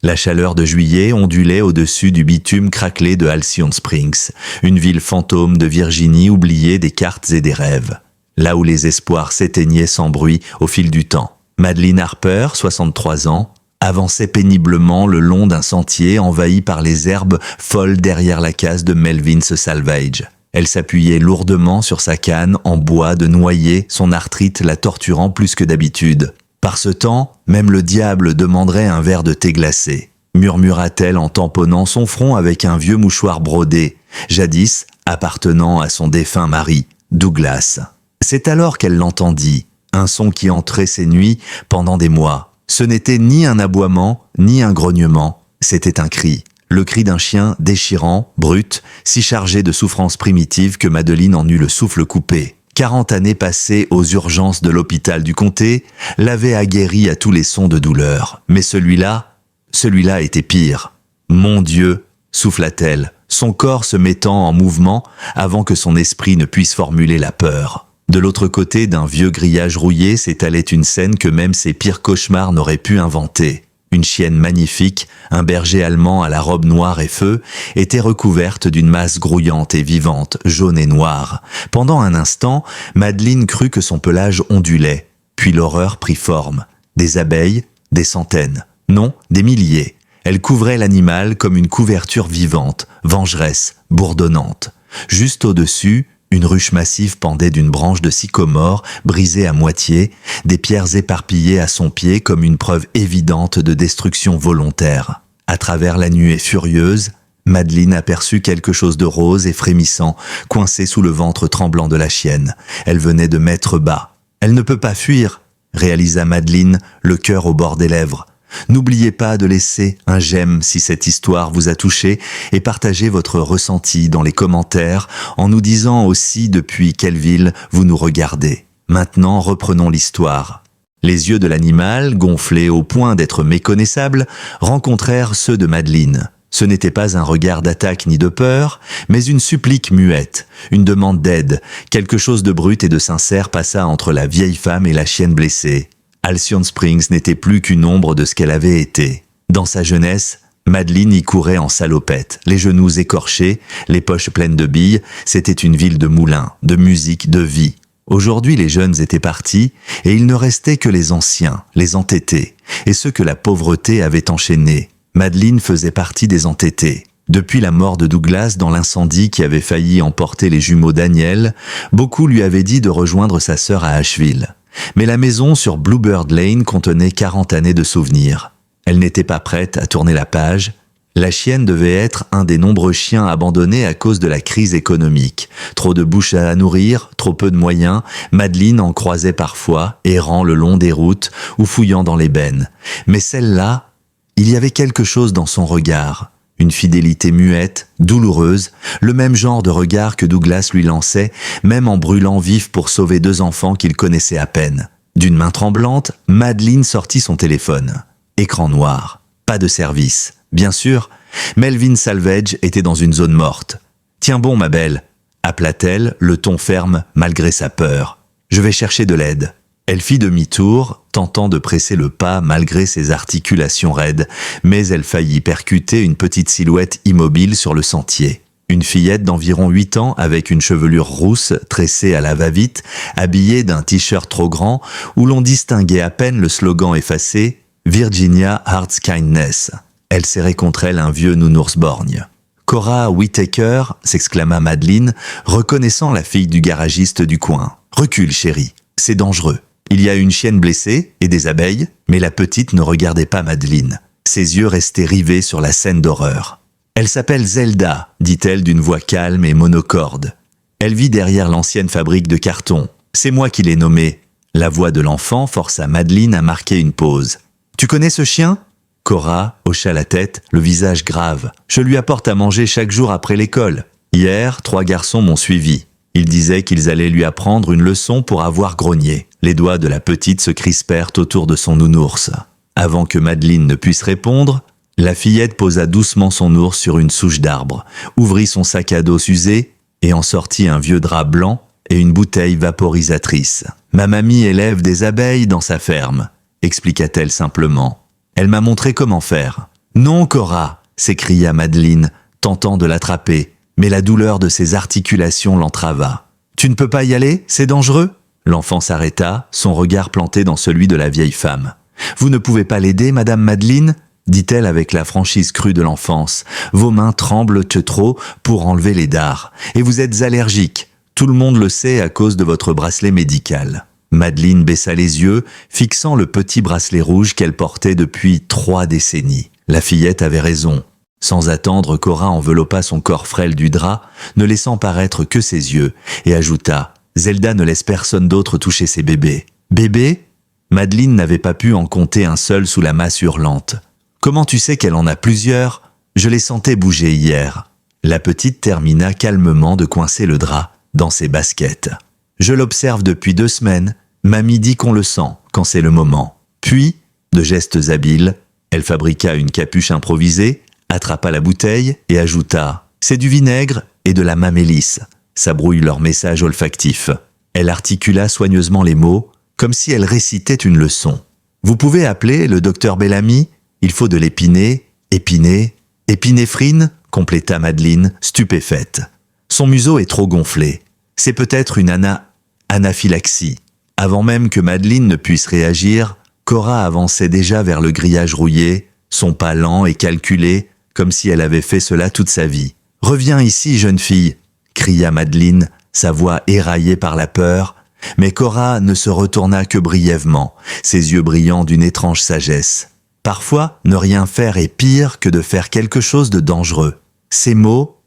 La chaleur de juillet ondulait au-dessus du bitume craquelé de Halcyon Springs, une ville fantôme de Virginie oubliée des cartes et des rêves, là où les espoirs s'éteignaient sans bruit au fil du temps. Madeleine Harper, 63 ans, avançait péniblement le long d'un sentier envahi par les herbes folles derrière la case de Melvin's Salvage. Elle s'appuyait lourdement sur sa canne en bois de noyer, son arthrite la torturant plus que d'habitude. Par ce temps, même le diable demanderait un verre de thé glacé, murmura-t-elle en tamponnant son front avec un vieux mouchoir brodé, jadis appartenant à son défunt mari, Douglas. C'est alors qu'elle l'entendit, un son qui entrait ses nuits pendant des mois. Ce n'était ni un aboiement, ni un grognement, c'était un cri. Le cri d'un chien déchirant, brut, si chargé de souffrances primitives que Madeleine en eut le souffle coupé. 40 années passées aux urgences de l'hôpital du comté l'avaient aguerri à tous les sons de douleur. Mais celui-là était pire. « Mon Dieu !» souffla-t-elle, son corps se mettant en mouvement avant que son esprit ne puisse formuler la peur. De l'autre côté d'un vieux grillage rouillé s'étalait une scène que même ses pires cauchemars n'auraient pu inventer. Une chienne magnifique, un berger allemand à la robe noire et feu, était recouverte d'une masse grouillante et vivante, jaune et noire. Pendant un instant, Madeleine crut que son pelage ondulait, puis l'horreur prit forme. Des abeilles, des centaines, non, des milliers. Elle couvrait l'animal comme une couverture vivante, vengeresse, bourdonnante. Juste au-dessus, une ruche massive pendait d'une branche de sycomore brisée à moitié, des pierres éparpillées à son pied comme une preuve évidente de destruction volontaire. À travers la nuée furieuse, Madeleine aperçut quelque chose de rose et frémissant, coincé sous le ventre tremblant de la chienne. Elle venait de mettre bas. « Elle ne peut pas fuir !» réalisa Madeleine, le cœur au bord des lèvres. N'oubliez pas de laisser un j'aime si cette histoire vous a touché et partagez votre ressenti dans les commentaires en nous disant aussi depuis quelle ville vous nous regardez. Maintenant, reprenons l'histoire. Les yeux de l'animal, gonflés au point d'être méconnaissables, rencontrèrent ceux de Madeleine. Ce n'était pas un regard d'attaque ni de peur, mais une supplique muette, une demande d'aide. Quelque chose de brut et de sincère passa entre la vieille femme et la chienne blessée. Halcyon Springs n'était plus qu'une ombre de ce qu'elle avait été. Dans sa jeunesse, Madeleine y courait en salopette, les genoux écorchés, les poches pleines de billes. C'était une ville de moulins, de musique, de vie. Aujourd'hui, les jeunes étaient partis et il ne restait que les anciens, les entêtés, et ceux que la pauvreté avait enchaînés. Madeleine faisait partie des entêtés. Depuis la mort de Douglas dans l'incendie qui avait failli emporter les jumeaux Daniel, beaucoup lui avaient dit de rejoindre sa sœur à Asheville. Mais la maison sur Bluebird Lane contenait 40 années de souvenirs. Elle n'était pas prête à tourner la page. La chienne devait être un des nombreux chiens abandonnés à cause de la crise économique. Trop de bouches à nourrir, trop peu de moyens, Madeleine en croisait parfois, errant le long des routes ou fouillant dans les bennes. Mais celle-là, il y avait quelque chose dans son regard. Une fidélité muette, douloureuse, le même genre de regard que Douglas lui lançait, même en brûlant vif pour sauver 2 enfants qu'il connaissait à peine. D'une main tremblante, Madeleine sortit son téléphone. Écran noir. Pas de service. Bien sûr, Melvin's Salvage était dans une zone morte. « Tiens bon, ma belle !» appela-t-elle, le ton ferme malgré sa peur. « Je vais chercher de l'aide. » Elle fit demi-tour, tentant de presser le pas malgré ses articulations raides, mais elle faillit percuter une petite silhouette immobile sur le sentier. Une fillette d'environ 8 ans avec une chevelure rousse tressée à la va-vite, habillée d'un t-shirt trop grand où l'on distinguait à peine le slogan effacé « Virginia Heart's Kindness ». Elle serrait contre elle un vieux nounours borgne. « Cora Whittaker !» s'exclama Madeleine, reconnaissant la fille du garagiste du coin. « Recule, chérie, c'est dangereux. » Il y a une chienne blessée et des abeilles, mais la petite ne regardait pas Madeleine. Ses yeux restaient rivés sur la scène d'horreur. « Elle s'appelle Zelda », dit-elle d'une voix calme et monocorde. Elle vit derrière l'ancienne fabrique de carton. « C'est moi qui l'ai nommée. » La voix de l'enfant força Madeleine à marquer une pause. « Tu connais ce chien ?» Cora hocha la tête, le visage grave. « Je lui apporte à manger chaque jour après l'école. Hier, 3 garçons m'ont suivi. Ils disaient qu'ils allaient lui apprendre une leçon pour avoir grogné. » Les doigts de la petite se crispèrent autour de son nounours. Avant que Madeleine ne puisse répondre, la fillette posa doucement son ours sur une souche d'arbre, ouvrit son sac à dos usé et en sortit un vieux drap blanc et une bouteille vaporisatrice. « Ma mamie élève des abeilles dans sa ferme », expliqua-t-elle simplement. « Elle m'a montré comment faire. Non, Cora, s'écria Madeleine, tentant de l'attraper, mais la douleur de ses articulations l'entrava. Tu ne peux pas y aller, c'est dangereux? L'enfant s'arrêta, son regard planté dans celui de la vieille femme. Vous ne pouvez pas l'aider, Madame Madeleine? Dit-elle avec la franchise crue de l'enfance. Vos mains tremblent trop pour enlever les dards, et vous êtes allergique. Tout le monde le sait à cause de votre bracelet médical. Madeleine baissa les yeux, fixant le petit bracelet rouge qu'elle portait depuis 3 décennies. La fillette avait raison. Sans attendre, Cora enveloppa son corps frêle du drap, ne laissant paraître que ses yeux, et ajouta « Zelda ne laisse personne d'autre toucher ses bébés. » « Bébé ?» Madeleine n'avait pas pu en compter un seul sous la masse hurlante. « Comment tu sais qu'elle en a plusieurs? Je les sentais bouger hier. » La petite termina calmement de coincer le drap dans ses baskets. « Je l'observe depuis 2 semaines. Mamie dit qu'on le sent quand c'est le moment. » Puis, de gestes habiles, elle fabriqua une capuche improvisée, attrapa la bouteille et ajouta « C'est du vinaigre et de la mamélisse. » Ça brouille leur message olfactif. Elle articula soigneusement les mots, comme si elle récitait une leçon. « Vous pouvez appeler le docteur Bellamy? Il faut de épinéphrine, compléta Madeleine, stupéfaite. Son museau est trop gonflé. C'est peut-être une anaphylaxie. » Avant même que Madeleine ne puisse réagir, Cora avançait déjà vers le grillage rouillé, son pas lent et calculé, comme si elle avait fait cela toute sa vie. « Reviens ici, jeune fille !» cria Madeleine, sa voix éraillée par la peur, mais Cora ne se retourna que brièvement, ses yeux brillants d'une étrange sagesse. Parfois, ne rien faire est pire que de faire quelque chose de dangereux. Ces mots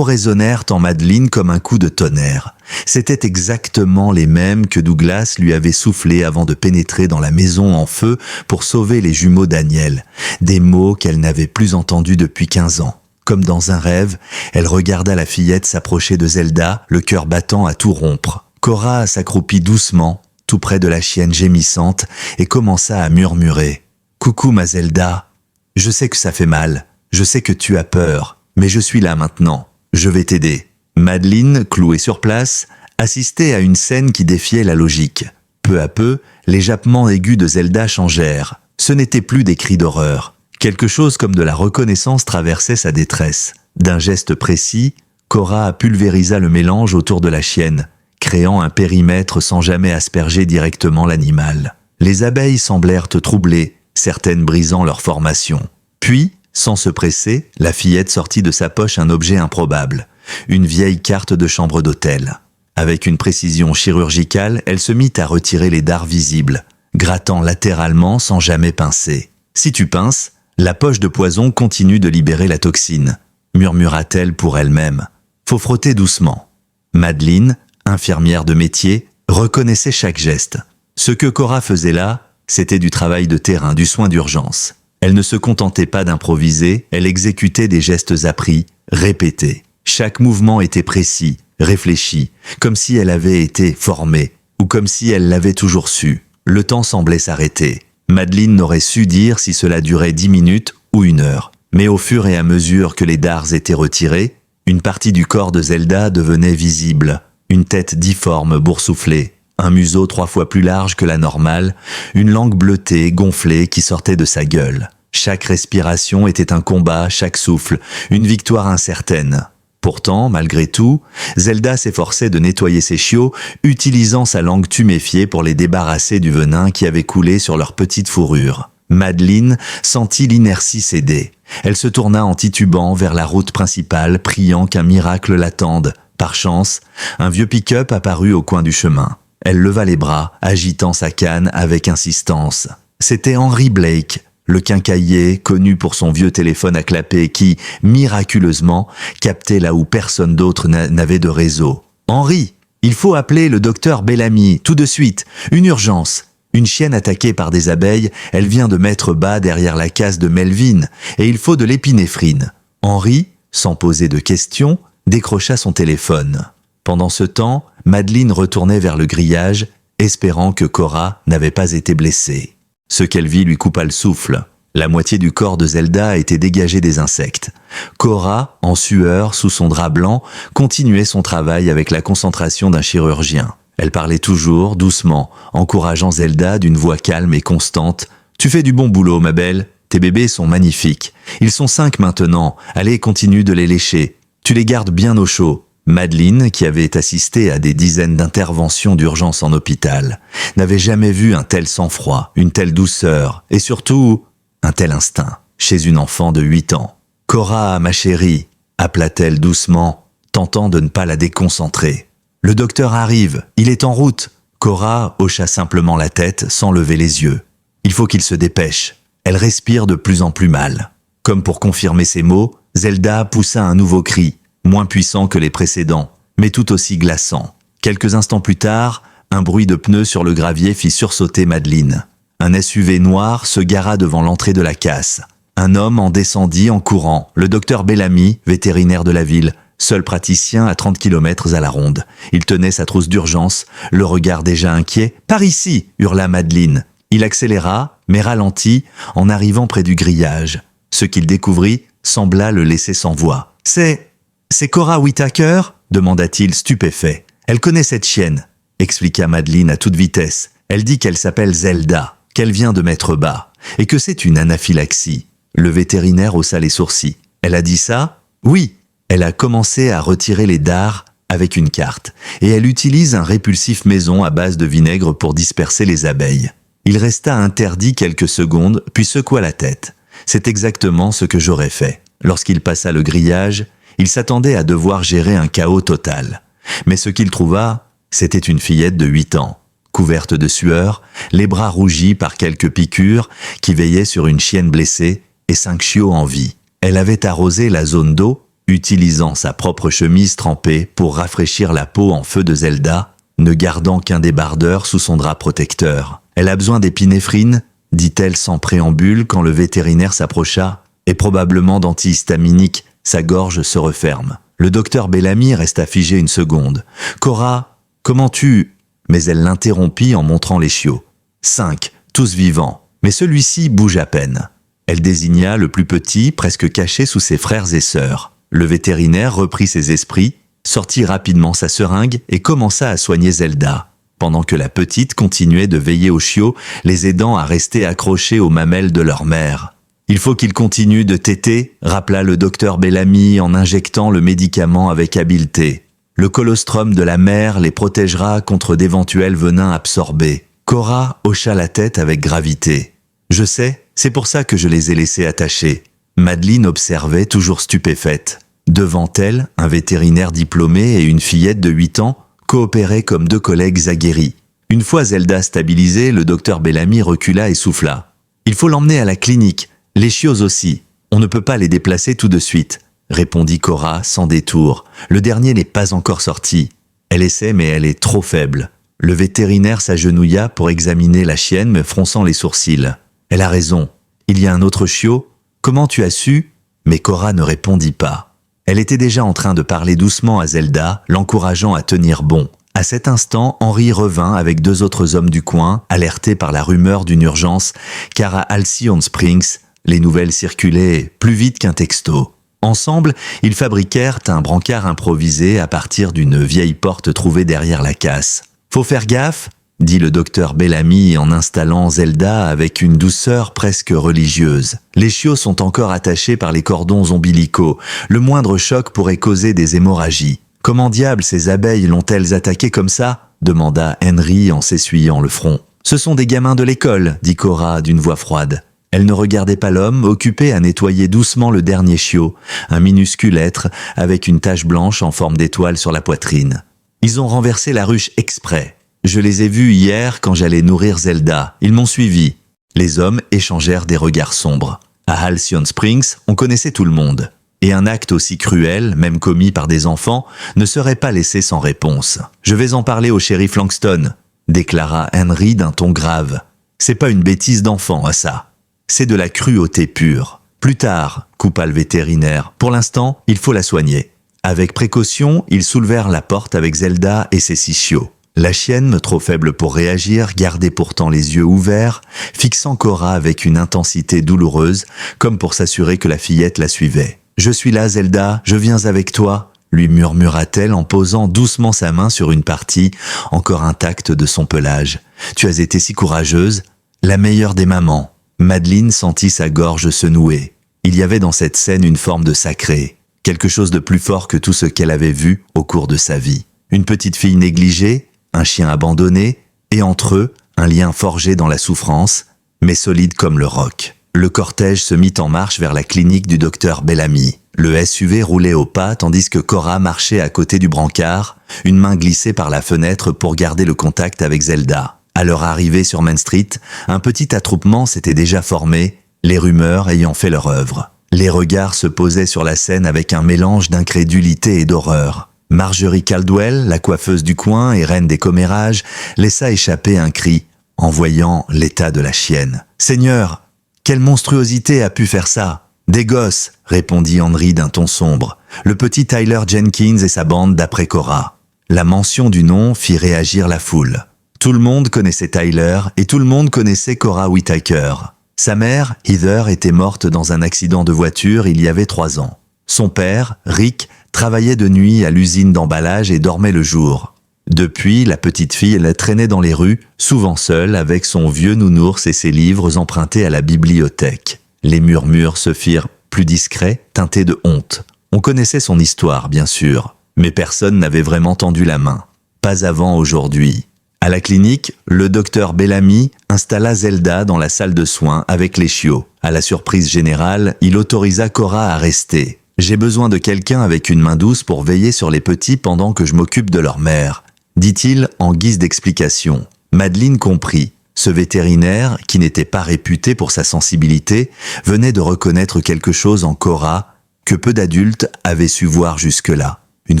résonnèrent en Madeleine comme un coup de tonnerre. C'étaient exactement les mêmes que Douglas lui avait soufflés avant de pénétrer dans la maison en feu pour sauver les jumeaux Daniel. Des mots qu'elle n'avait plus entendus depuis 15 ans. Comme dans un rêve, elle regarda la fillette s'approcher de Zelda, le cœur battant à tout rompre. Cora s'accroupit doucement, tout près de la chienne gémissante, et commença à murmurer. « Coucou ma Zelda, je sais que ça fait mal, je sais que tu as peur, mais je suis là maintenant, je vais t'aider. » Madeleine, clouée sur place, assistait à une scène qui défiait la logique. Peu à peu, les jappements aigus de Zelda changèrent. Ce n'étaient plus des cris d'horreur. Quelque chose comme de la reconnaissance traversait sa détresse. D'un geste précis, Cora pulvérisa le mélange autour de la chienne, créant un périmètre sans jamais asperger directement l'animal. Les abeilles semblèrent troublées, certaines brisant leur formation. Puis, sans se presser, la fillette sortit de sa poche un objet improbable, une vieille carte de chambre d'hôtel. Avec une précision chirurgicale, elle se mit à retirer les dards visibles, grattant latéralement sans jamais pincer. « Si tu pinces, la poche de poison continue de libérer la toxine, » murmura-t-elle pour elle-même. « Faut frotter doucement. » Madeleine, infirmière de métier, reconnaissait chaque geste. Ce que Cora faisait là, c'était du travail de terrain, du soin d'urgence. Elle ne se contentait pas d'improviser, elle exécutait des gestes appris, répétés. Chaque mouvement était précis, réfléchi, comme si elle avait été formée, ou comme si elle l'avait toujours su. Le temps semblait s'arrêter. Madeleine n'aurait su dire si cela durait 10 minutes ou 1 heure. Mais au fur et à mesure que les dards étaient retirés, une partie du corps de Zelda devenait visible. Une tête difforme boursouflée, un museau 3 fois plus large que la normale, une langue bleutée, gonflée qui sortait de sa gueule. Chaque respiration était un combat, chaque souffle, une victoire incertaine. Pourtant, malgré tout, Zelda s'efforçait de nettoyer ses chiots, utilisant sa langue tuméfiée pour les débarrasser du venin qui avait coulé sur leur petite fourrure. Madeleine sentit l'inertie céder. Elle se tourna en titubant vers la route principale, priant qu'un miracle l'attende. Par chance, un vieux pick-up apparut au coin du chemin. Elle leva les bras, agitant sa canne avec insistance. C'était Henry Blake, le quincaillier connu pour son vieux téléphone à clapet qui, miraculeusement, captait là où personne d'autre n'avait de réseau. « Henry, il faut appeler le docteur Bellamy, tout de suite, une urgence. Une chienne attaquée par des abeilles, elle vient de mettre bas derrière la case de Melvin, et il faut de l'épinéphrine. » Henry, sans poser de questions, décrocha son téléphone. Pendant ce temps, Madeleine retournait vers le grillage, espérant que Cora n'avait pas été blessée. Ce qu'elle vit lui coupa le souffle. La moitié du corps de Zelda était dégagée des insectes. Cora, en sueur, sous son drap blanc, continuait son travail avec la concentration d'un chirurgien. Elle parlait toujours, doucement, encourageant Zelda d'une voix calme et constante. « Tu fais du bon boulot, ma belle. Tes bébés sont magnifiques. Ils sont 5 maintenant. Allez, continue de les lécher. Tu les gardes bien au chaud. » Madeleine, qui avait assisté à des dizaines d'interventions d'urgence en hôpital, n'avait jamais vu un tel sang-froid, une telle douceur, et surtout, un tel instinct, chez une enfant de 8 ans. « Cora, ma chérie », appela-t-elle doucement, tentant de ne pas la déconcentrer. « Le docteur arrive, il est en route !» Cora hocha simplement la tête sans lever les yeux. « Il faut qu'il se dépêche. » Elle respire de plus en plus mal. Comme pour confirmer ses mots, Zelda poussa un nouveau cri, moins puissant que les précédents, mais tout aussi glaçant. Quelques instants plus tard, un bruit de pneus sur le gravier fit sursauter Madeleine. Un SUV noir se gara devant l'entrée de la casse. Un homme en descendit en courant, le docteur Bellamy, vétérinaire de la ville, seul praticien à 30 km à la ronde. Il tenait sa trousse d'urgence, le regard déjà inquiet. « Par ici !» hurla Madeleine. Il accéléra, mais ralentit, en arrivant près du grillage. Ce qu'il découvrit sembla le laisser sans voix. « C'est Cora Whittaker ?» demanda-t-il stupéfait. « Elle connaît cette chienne », expliqua Madeleine à toute vitesse. « Elle dit qu'elle s'appelle Zelda, qu'elle vient de mettre bas, et que c'est une anaphylaxie. » Le vétérinaire haussa les sourcils. « Elle a dit ça ? » ?»« Oui. » Elle a commencé à retirer les dards avec une carte, et elle utilise un répulsif maison à base de vinaigre pour disperser les abeilles. Il resta interdit quelques secondes, puis secoua la tête. C'est exactement ce que j'aurais fait. Lorsqu'il passa le grillage, il s'attendait à devoir gérer un chaos total. Mais ce qu'il trouva, c'était une fillette de 8 ans, couverte de sueur, les bras rougis par quelques piqûres, qui veillait sur une chienne blessée et 5 chiots en vie. Elle avait arrosé la zone d'eau, utilisant sa propre chemise trempée pour rafraîchir la peau en feu de Zelda, ne gardant qu'un débardeur sous son drap protecteur. « Elle a besoin d'épinéphrine », dit-elle sans préambule quand le vétérinaire s'approcha, « et probablement d'antihistaminique, sa gorge se referme. » Le docteur Bellamy resta figé une seconde. « Cora, comment tu… » Mais elle l'interrompit en montrant les chiots. 5, tous vivants, mais celui-ci bouge à peine. Elle désigna le plus petit, presque caché sous ses frères et sœurs. Le vétérinaire reprit ses esprits, sortit rapidement sa seringue et commença à soigner Zelda, pendant que la petite continuait de veiller aux chiots, les aidant à rester accrochés aux mamelles de leur mère. « Il faut qu'il continue de téter », rappela le docteur Bellamy en injectant le médicament avec habileté. « Le colostrum de la mère les protégera contre d'éventuels venins absorbés. » Cora hocha la tête avec gravité. « Je sais, c'est pour ça que je les ai laissés attachés. » Madeleine observait, toujours stupéfaite. Devant elle, un vétérinaire diplômé et une fillette de 8 ans coopéraient comme 2 collègues aguerris. Une fois Zelda stabilisée, le docteur Bellamy recula et souffla. « Il faut l'emmener à la clinique, les chiots aussi. On ne peut pas les déplacer tout de suite, » répondit Cora sans détour. « Le dernier n'est pas encore sorti. Elle essaie, mais elle est trop faible. » Le vétérinaire s'agenouilla pour examiner la chienne, me fronçant les sourcils. « Elle a raison. Il y a un autre chiot ? Comment tu as su ?» Mais Cora ne répondit pas. Elle était déjà en train de parler doucement à Zelda, l'encourageant à tenir bon. À cet instant, Henry revint avec 2 autres hommes du coin, alertés par la rumeur d'une urgence, car à Halcyon Springs, les nouvelles circulaient plus vite qu'un texto. Ensemble, ils fabriquèrent un brancard improvisé à partir d'une vieille porte trouvée derrière la casse. « Faut faire gaffe », dit le docteur Bellamy en installant Zelda avec une douceur presque religieuse. Les chiots sont encore attachés par les cordons ombilicaux. Le moindre choc pourrait causer des hémorragies. « Comment diable ces abeilles l'ont-elles attaqué comme ça ?» demanda Henry en s'essuyant le front. « Ce sont des gamins de l'école, » dit Cora d'une voix froide. Elle ne regardait pas l'homme, occupé à nettoyer doucement le dernier chiot, un minuscule être avec une tache blanche en forme d'étoile sur la poitrine. « Ils ont renversé la ruche exprès. Je les ai vus hier quand j'allais nourrir Zelda. Ils m'ont suivi. » Les hommes échangèrent des regards sombres. À Halcyon Springs, on connaissait tout le monde. Et un acte aussi cruel, même commis par des enfants, ne serait pas laissé sans réponse. « Je vais en parler au shérif Langston », déclara Henry d'un ton grave. « C'est pas une bêtise d'enfant, à ça. C'est de la cruauté pure. Plus tard, » coupa le vétérinaire. « Pour l'instant, il faut la soigner. » Avec précaution, ils soulevèrent la porte avec Zelda et ses 6 chiots. La chienne, trop faible pour réagir, gardait pourtant les yeux ouverts, fixant Cora avec une intensité douloureuse, comme pour s'assurer que la fillette la suivait. « Je suis là, Zelda, je viens avec toi », lui murmura-t-elle en posant doucement sa main sur une partie encore intacte de son pelage. « Tu as été si courageuse, la meilleure des mamans. » Madeleine sentit sa gorge se nouer. Il y avait dans cette scène une forme de sacré, quelque chose de plus fort que tout ce qu'elle avait vu au cours de sa vie. Une petite fille négligée, un chien abandonné, et entre eux, un lien forgé dans la souffrance, mais solide comme le roc. Le cortège se mit en marche vers la clinique du docteur Bellamy. Le SUV roulait au pas tandis que Cora marchait à côté du brancard, une main glissée par la fenêtre pour garder le contact avec Zelda. À leur arrivée sur Main Street, un petit attroupement s'était déjà formé, les rumeurs ayant fait leur œuvre. Les regards se posaient sur la scène avec un mélange d'incrédulité et d'horreur. Marjorie Caldwell, la coiffeuse du coin et reine des commérages, laissa échapper un cri en voyant l'état de la chienne. « Seigneur, quelle monstruosité a pu faire ça ?» « Des gosses !» répondit Henry d'un ton sombre. Le petit Tyler Jenkins et sa bande d'après Cora. La mention du nom fit réagir la foule. Tout le monde connaissait Tyler et tout le monde connaissait Cora Whitaker. Sa mère, Heather, était morte dans un accident de voiture il y avait 3 ans. Son père, Rick, travaillait de nuit à l'usine d'emballage et dormait le jour. Depuis, la petite fille la traînait dans les rues, souvent seule, avec son vieux nounours et ses livres empruntés à la bibliothèque. Les murmures se firent plus discrets, teintés de honte. On connaissait son histoire, bien sûr, mais personne n'avait vraiment tendu la main. Pas avant aujourd'hui. À la clinique, le docteur Bellamy installa Zelda dans la salle de soins avec les chiots. À la surprise générale, il autorisa Cora à rester. « J'ai besoin de quelqu'un avec une main douce pour veiller sur les petits pendant que je m'occupe de leur mère », dit-il en guise d'explication. Madeleine comprit. Ce vétérinaire, qui n'était pas réputé pour sa sensibilité, venait de reconnaître quelque chose en Cora que peu d'adultes avaient su voir jusque-là. Une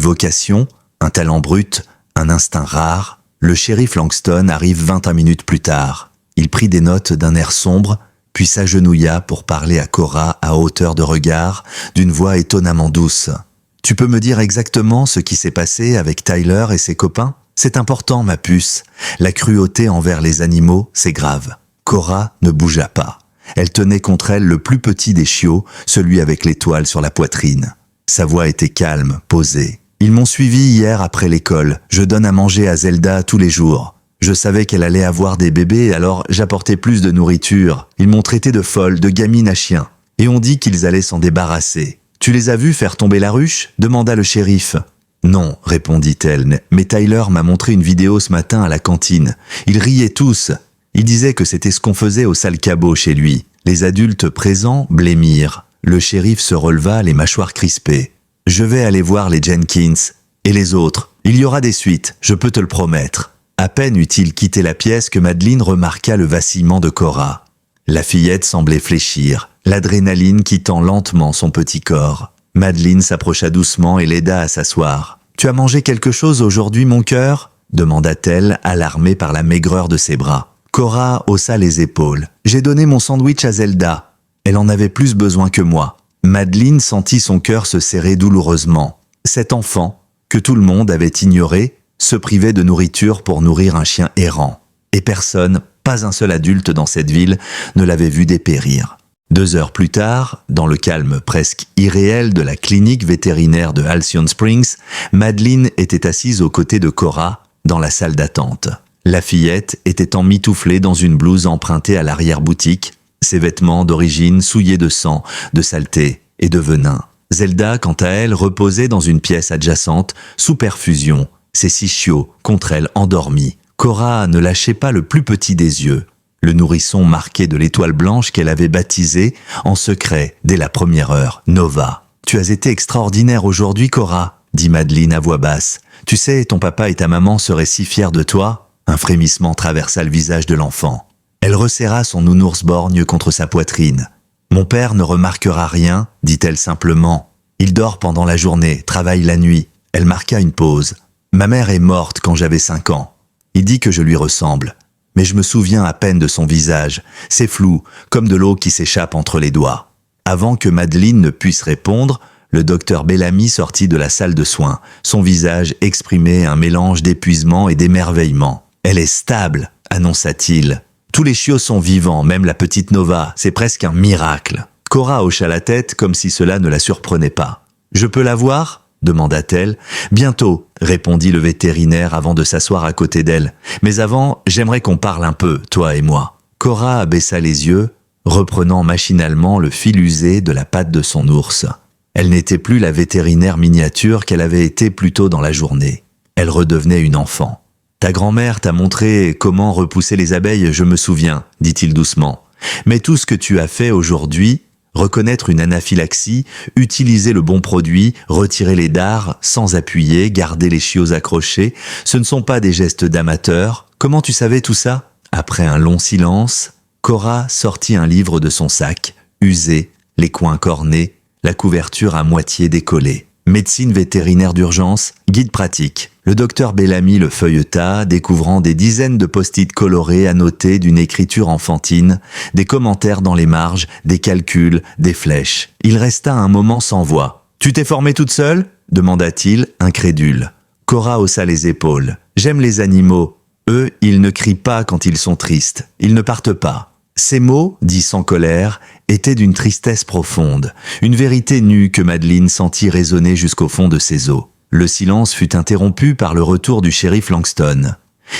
vocation, un talent brut, un instinct rare. Le shérif Langston arrive 21 minutes plus tard. Il prit des notes d'un air sombre, puis s'agenouilla pour parler à Cora à hauteur de regard, d'une voix étonnamment douce. « Tu peux me dire exactement ce qui s'est passé avec Tyler et ses copains ? C'est important, ma puce. La cruauté envers les animaux, c'est grave. » Cora ne bougea pas. Elle tenait contre elle le plus petit des chiots, celui avec l'étoile sur la poitrine. Sa voix était calme, posée. « Ils m'ont suivi hier après l'école. Je donne à manger à Zelda tous les jours. Je savais qu'elle allait avoir des bébés, alors j'apportais plus de nourriture. Ils m'ont traité de folle, de gamine à chien. Et on dit qu'ils allaient s'en débarrasser. Tu les as vus faire tomber la ruche ? Demanda le shérif. « Non, répondit-elle, mais Tyler m'a montré une vidéo ce matin à la cantine. Ils riaient tous. Ils disaient que c'était ce qu'on faisait au sale cabot chez lui. Les adultes présents blêmirent. Le shérif se releva, les mâchoires crispées. « Je vais aller voir les Jenkins. Et les autres. Il y aura des suites, je peux te le promettre. » À peine eut-il quitté la pièce que Madeleine remarqua le vacillement de Cora. La fillette semblait fléchir, l'adrénaline quittant lentement son petit corps. Madeleine s'approcha doucement et l'aida à s'asseoir. « Tu as mangé quelque chose aujourd'hui, mon cœur ?» demanda-t-elle, alarmée par la maigreur de ses bras. Cora haussa les épaules. « J'ai donné mon sandwich à Zelda. Elle en avait plus besoin que moi. » Madeleine sentit son cœur se serrer douloureusement. Cet enfant, que tout le monde avait ignoré, se privait de nourriture pour nourrir un chien errant. Et personne, pas un seul adulte dans cette ville, ne l'avait vu dépérir. 2 heures plus tard, dans le calme presque irréel de la clinique vétérinaire de Halcyon Springs, Madeleine était assise aux côtés de Cora dans la salle d'attente. La fillette était emmitouflée dans une blouse empruntée à l'arrière-boutique, ses vêtements d'origine souillés de sang, de saleté et de venin. Zelda, quant à elle, reposait dans une pièce adjacente, sous perfusion, ses 6 chiots contre elle endormis. Cora ne lâchait pas le plus petit des yeux. Le nourrisson marqué de l'étoile blanche qu'elle avait baptisé, en secret, dès la première heure, Nova. « Tu as été extraordinaire aujourd'hui, Cora », dit Madeleine à voix basse. « Tu sais, ton papa et ta maman seraient si fiers de toi ?» Un frémissement traversa le visage de l'enfant. Elle resserra son nounours borgne contre sa poitrine. « Mon père ne remarquera rien, dit-elle simplement. Il dort pendant la journée, travaille la nuit. » Elle marqua une pause. « Ma mère est morte quand j'avais 5 ans. Il dit que je lui ressemble. Mais je me souviens à peine de son visage. C'est flou, comme de l'eau qui s'échappe entre les doigts. » Avant que Madeleine ne puisse répondre, le docteur Bellamy sortit de la salle de soins. Son visage exprimait un mélange d'épuisement et d'émerveillement. « Elle est stable, annonça-t-il. Tous les chiots sont vivants, même la petite Nova. C'est presque un miracle. » Cora hocha la tête comme si cela ne la surprenait pas. « Je peux la voir ?» demanda-t-elle. « Bientôt, » répondit le vétérinaire avant de s'asseoir à côté d'elle. « Mais avant, j'aimerais qu'on parle un peu, toi et moi. » Cora abaissa les yeux. reprenant machinalement le fil usé de la patte de son ours. Elle n'était plus la vétérinaire miniature qu'elle avait été plus tôt dans la journée. Elle redevenait une enfant. « Ta grand-mère t'a montré comment repousser les abeilles, je me souviens, dit-il doucement. Mais tout ce que tu as fait aujourd'hui, reconnaître une anaphylaxie, utiliser le bon produit, retirer les dards, sans appuyer, garder les chiots accrochés, ce ne sont pas des gestes d'amateur. Comment tu savais tout ça ?» Après un long silence, Cora sortit un livre de son sac, usé, les coins cornés, la couverture à moitié décollée. Médecine vétérinaire d'urgence, guide pratique. Le docteur Bellamy le feuilleta, découvrant des dizaines de post-it colorés annotés d'une écriture enfantine, des commentaires dans les marges, des calculs, des flèches. Il resta un moment sans voix. « Tu t'es formée toute seule ?» demanda-t-il, incrédule. Cora haussa les épaules. « J'aime les animaux. Eux, ils ne crient pas quand ils sont tristes. Ils ne partent pas. » Ces mots, dits sans colère, étaient d'une tristesse profonde, une vérité nue que Madeleine sentit résonner jusqu'au fond de ses os. Le silence fut interrompu par le retour du shérif Langston.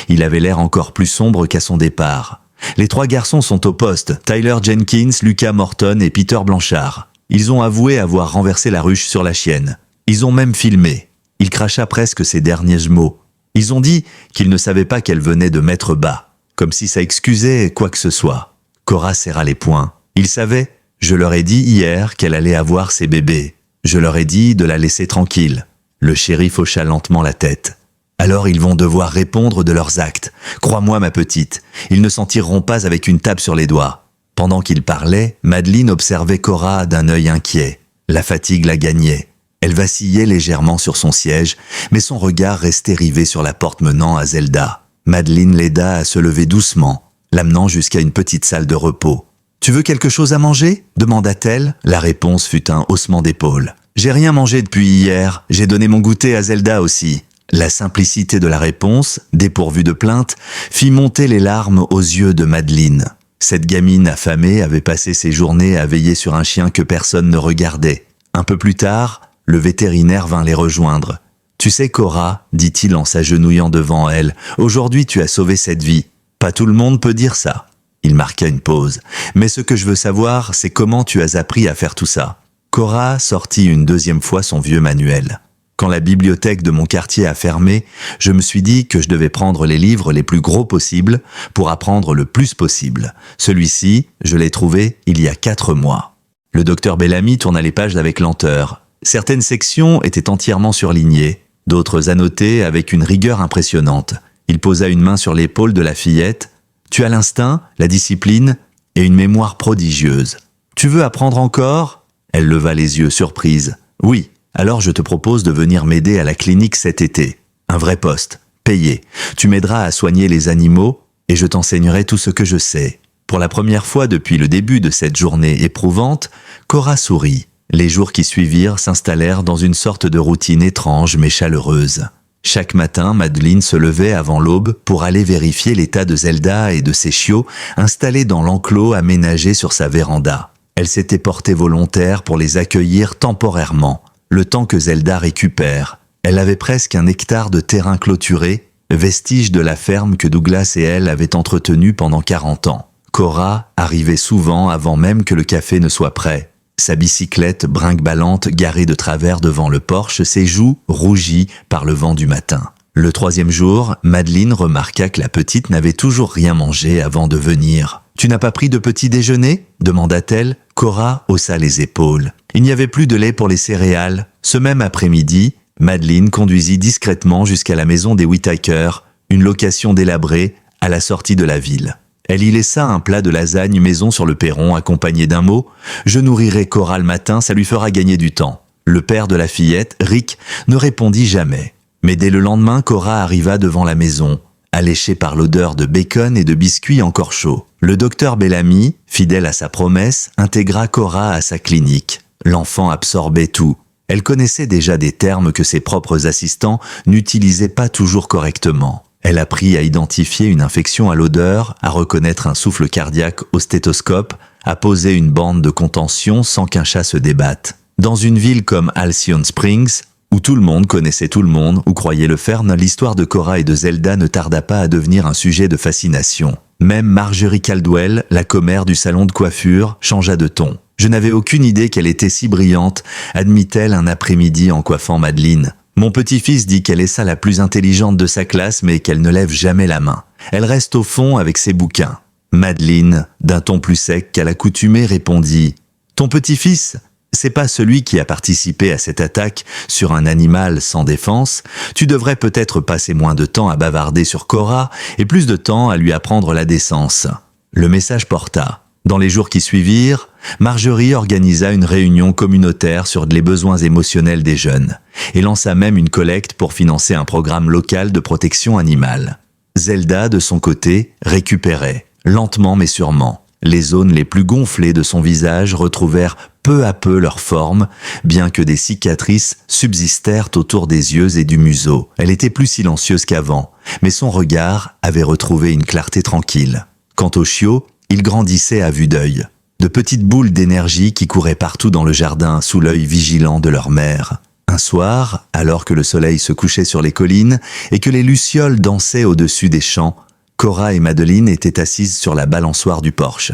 Il avait l'air encore plus sombre qu'à son départ. Les 3 garçons sont au poste, Tyler Jenkins, Lucas Morton et Peter Blanchard. Ils ont avoué avoir renversé la ruche sur la chienne. Ils ont même filmé. Il cracha presque ses derniers mots. Ils ont dit qu'ils ne savaient pas qu'elle venait de mettre bas, comme si ça excusait quoi que ce soit. Cora serra les poings. Ils savaient, je leur ai dit hier qu'elle allait avoir ses bébés. Je leur ai dit de la laisser tranquille. Le shérif hocha lentement la tête. Alors ils vont devoir répondre de leurs actes. Crois-moi ma petite, ils ne s'en tireront pas avec une tape sur les doigts. Pendant qu'il parlait, Madeleine observait Cora d'un œil inquiet. La fatigue la gagnait. Elle vacillait légèrement sur son siège, mais son regard restait rivé sur la porte menant à Zelda. Madeleine l'aida à se lever doucement, l'amenant jusqu'à une petite salle de repos. « Tu veux quelque chose à manger ?» demanda-t-elle. La réponse fut un haussement d'épaules. « J'ai rien mangé depuis hier, j'ai donné mon goûter à Zelda aussi. » La simplicité de la réponse, dépourvue de plainte, fit monter les larmes aux yeux de Madeleine. Cette gamine affamée avait passé ses journées à veiller sur un chien que personne ne regardait. Un peu plus tard, le vétérinaire vint les rejoindre. « Tu sais, Cora, dit-il en s'agenouillant devant elle, aujourd'hui tu as sauvé cette vie. Pas tout le monde peut dire ça. » Il marqua une pause. « Mais ce que je veux savoir, c'est comment tu as appris à faire tout ça. » Cora sortit une deuxième fois son vieux manuel. Quand la bibliothèque de mon quartier a fermé, je me suis dit que je devais prendre les livres les plus gros possibles pour apprendre le plus possible. Celui-ci, je l'ai trouvé il y a 4 mois. Le docteur Bellamy tourna les pages avec lenteur. Certaines sections étaient entièrement surlignées, d'autres annotées avec une rigueur impressionnante. Il posa une main sur l'épaule de la fillette. « Tu as l'instinct, la discipline et une mémoire prodigieuse. Tu veux apprendre encore ?» Elle leva les yeux surprise. « Oui, alors je te propose de venir m'aider à la clinique cet été. Un vrai poste, payé. Tu m'aideras à soigner les animaux et je t'enseignerai tout ce que je sais. » Pour la première fois depuis le début de cette journée éprouvante, Cora sourit. Les jours qui suivirent s'installèrent dans une sorte de routine étrange mais chaleureuse. Chaque matin, Madeleine se levait avant l'aube pour aller vérifier l'état de Zelda et de ses chiots installés dans l'enclos aménagé sur sa véranda. Elle s'était portée volontaire pour les accueillir temporairement, le temps que Zelda récupère. Elle avait presque un hectare de terrain clôturé, vestige de la ferme que Douglas et elle avaient entretenue pendant 40 ans. Cora arrivait souvent avant même que le café ne soit prêt. Sa bicyclette brinque-ballante garée de travers devant le porche, ses joues rougies par le vent du matin. Le 3e jour, Madeleine remarqua que la petite n'avait toujours rien mangé avant de venir. « Tu n'as pas pris de petit déjeuner ?» demanda-t-elle. Cora haussa les épaules. Il n'y avait plus de lait pour les céréales. Ce même après-midi, Madeleine conduisit discrètement jusqu'à la maison des Whittaker, une location délabrée à la sortie de la ville. Elle y laissa un plat de lasagne maison sur le perron accompagné d'un mot « Je nourrirai Cora le matin, ça lui fera gagner du temps ». Le père de la fillette, Rick, ne répondit jamais. Mais dès le lendemain, Cora arriva devant la maison, alléchée par l'odeur de bacon et de biscuits encore chauds. Le docteur Bellamy, fidèle à sa promesse, intégra Cora à sa clinique. L'enfant absorbait tout. Elle connaissait déjà des termes que ses propres assistants n'utilisaient pas toujours correctement. Elle apprit à identifier une infection à l'odeur, à reconnaître un souffle cardiaque au stéthoscope, à poser une bande de contention sans qu'un chat se débatte. Dans une ville comme Halcyon Springs, où tout le monde connaissait tout le monde ou croyait le faire, l'histoire de Cora et de Zelda ne tarda pas à devenir un sujet de fascination. Même Marjorie Caldwell, la commère du salon de coiffure, changea de ton. « Je n'avais aucune idée qu'elle était si brillante », admit-elle un après-midi en coiffant Madeleine. « Mon petit-fils dit qu'elle est ça la plus intelligente de sa classe, mais qu'elle ne lève jamais la main. Elle reste au fond avec ses bouquins. » Madeleine, d'un ton plus sec qu'à l'accoutumée, répondit « Ton petit-fils, c'est pas celui qui a participé à cette attaque sur un animal sans défense. Tu devrais peut-être passer moins de temps à bavarder sur Cora et plus de temps à lui apprendre la décence. » Le message porta. Dans les jours qui suivirent, Marjorie organisa une réunion communautaire sur les besoins émotionnels des jeunes et lança même une collecte pour financer un programme local de protection animale. Zelda, de son côté, récupérait, lentement mais sûrement. Les zones les plus gonflées de son visage retrouvèrent peu à peu leur forme, bien que des cicatrices subsistèrent autour des yeux et du museau. Elle était plus silencieuse qu'avant, mais son regard avait retrouvé une clarté tranquille. Quant au chiot, il grandissait à vue d'œil. De petites boules d'énergie qui couraient partout dans le jardin sous l'œil vigilant de leur mère. Un soir, alors que le soleil se couchait sur les collines et que les lucioles dansaient au-dessus des champs, Cora et Madeleine étaient assises sur la balançoire du porche.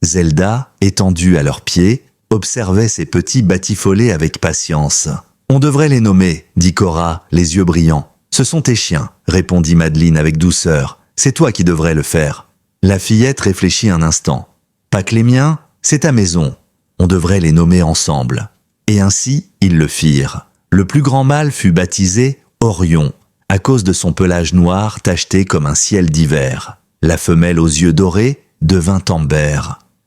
Zelda, étendue à leurs pieds, observait ces petits batifolets avec patience. « On devrait les nommer, » dit Cora, les yeux brillants. « Ce sont tes chiens, » répondit Madeleine avec douceur. « C'est toi qui devrais le faire. » La fillette réfléchit un instant. « Pas que les miens, c'est ta maison. On devrait les nommer ensemble. » Et ainsi, ils le firent. Le plus grand mâle fut baptisé Orion, à cause de son pelage noir tacheté comme un ciel d'hiver. La femelle aux yeux dorés devint Amber.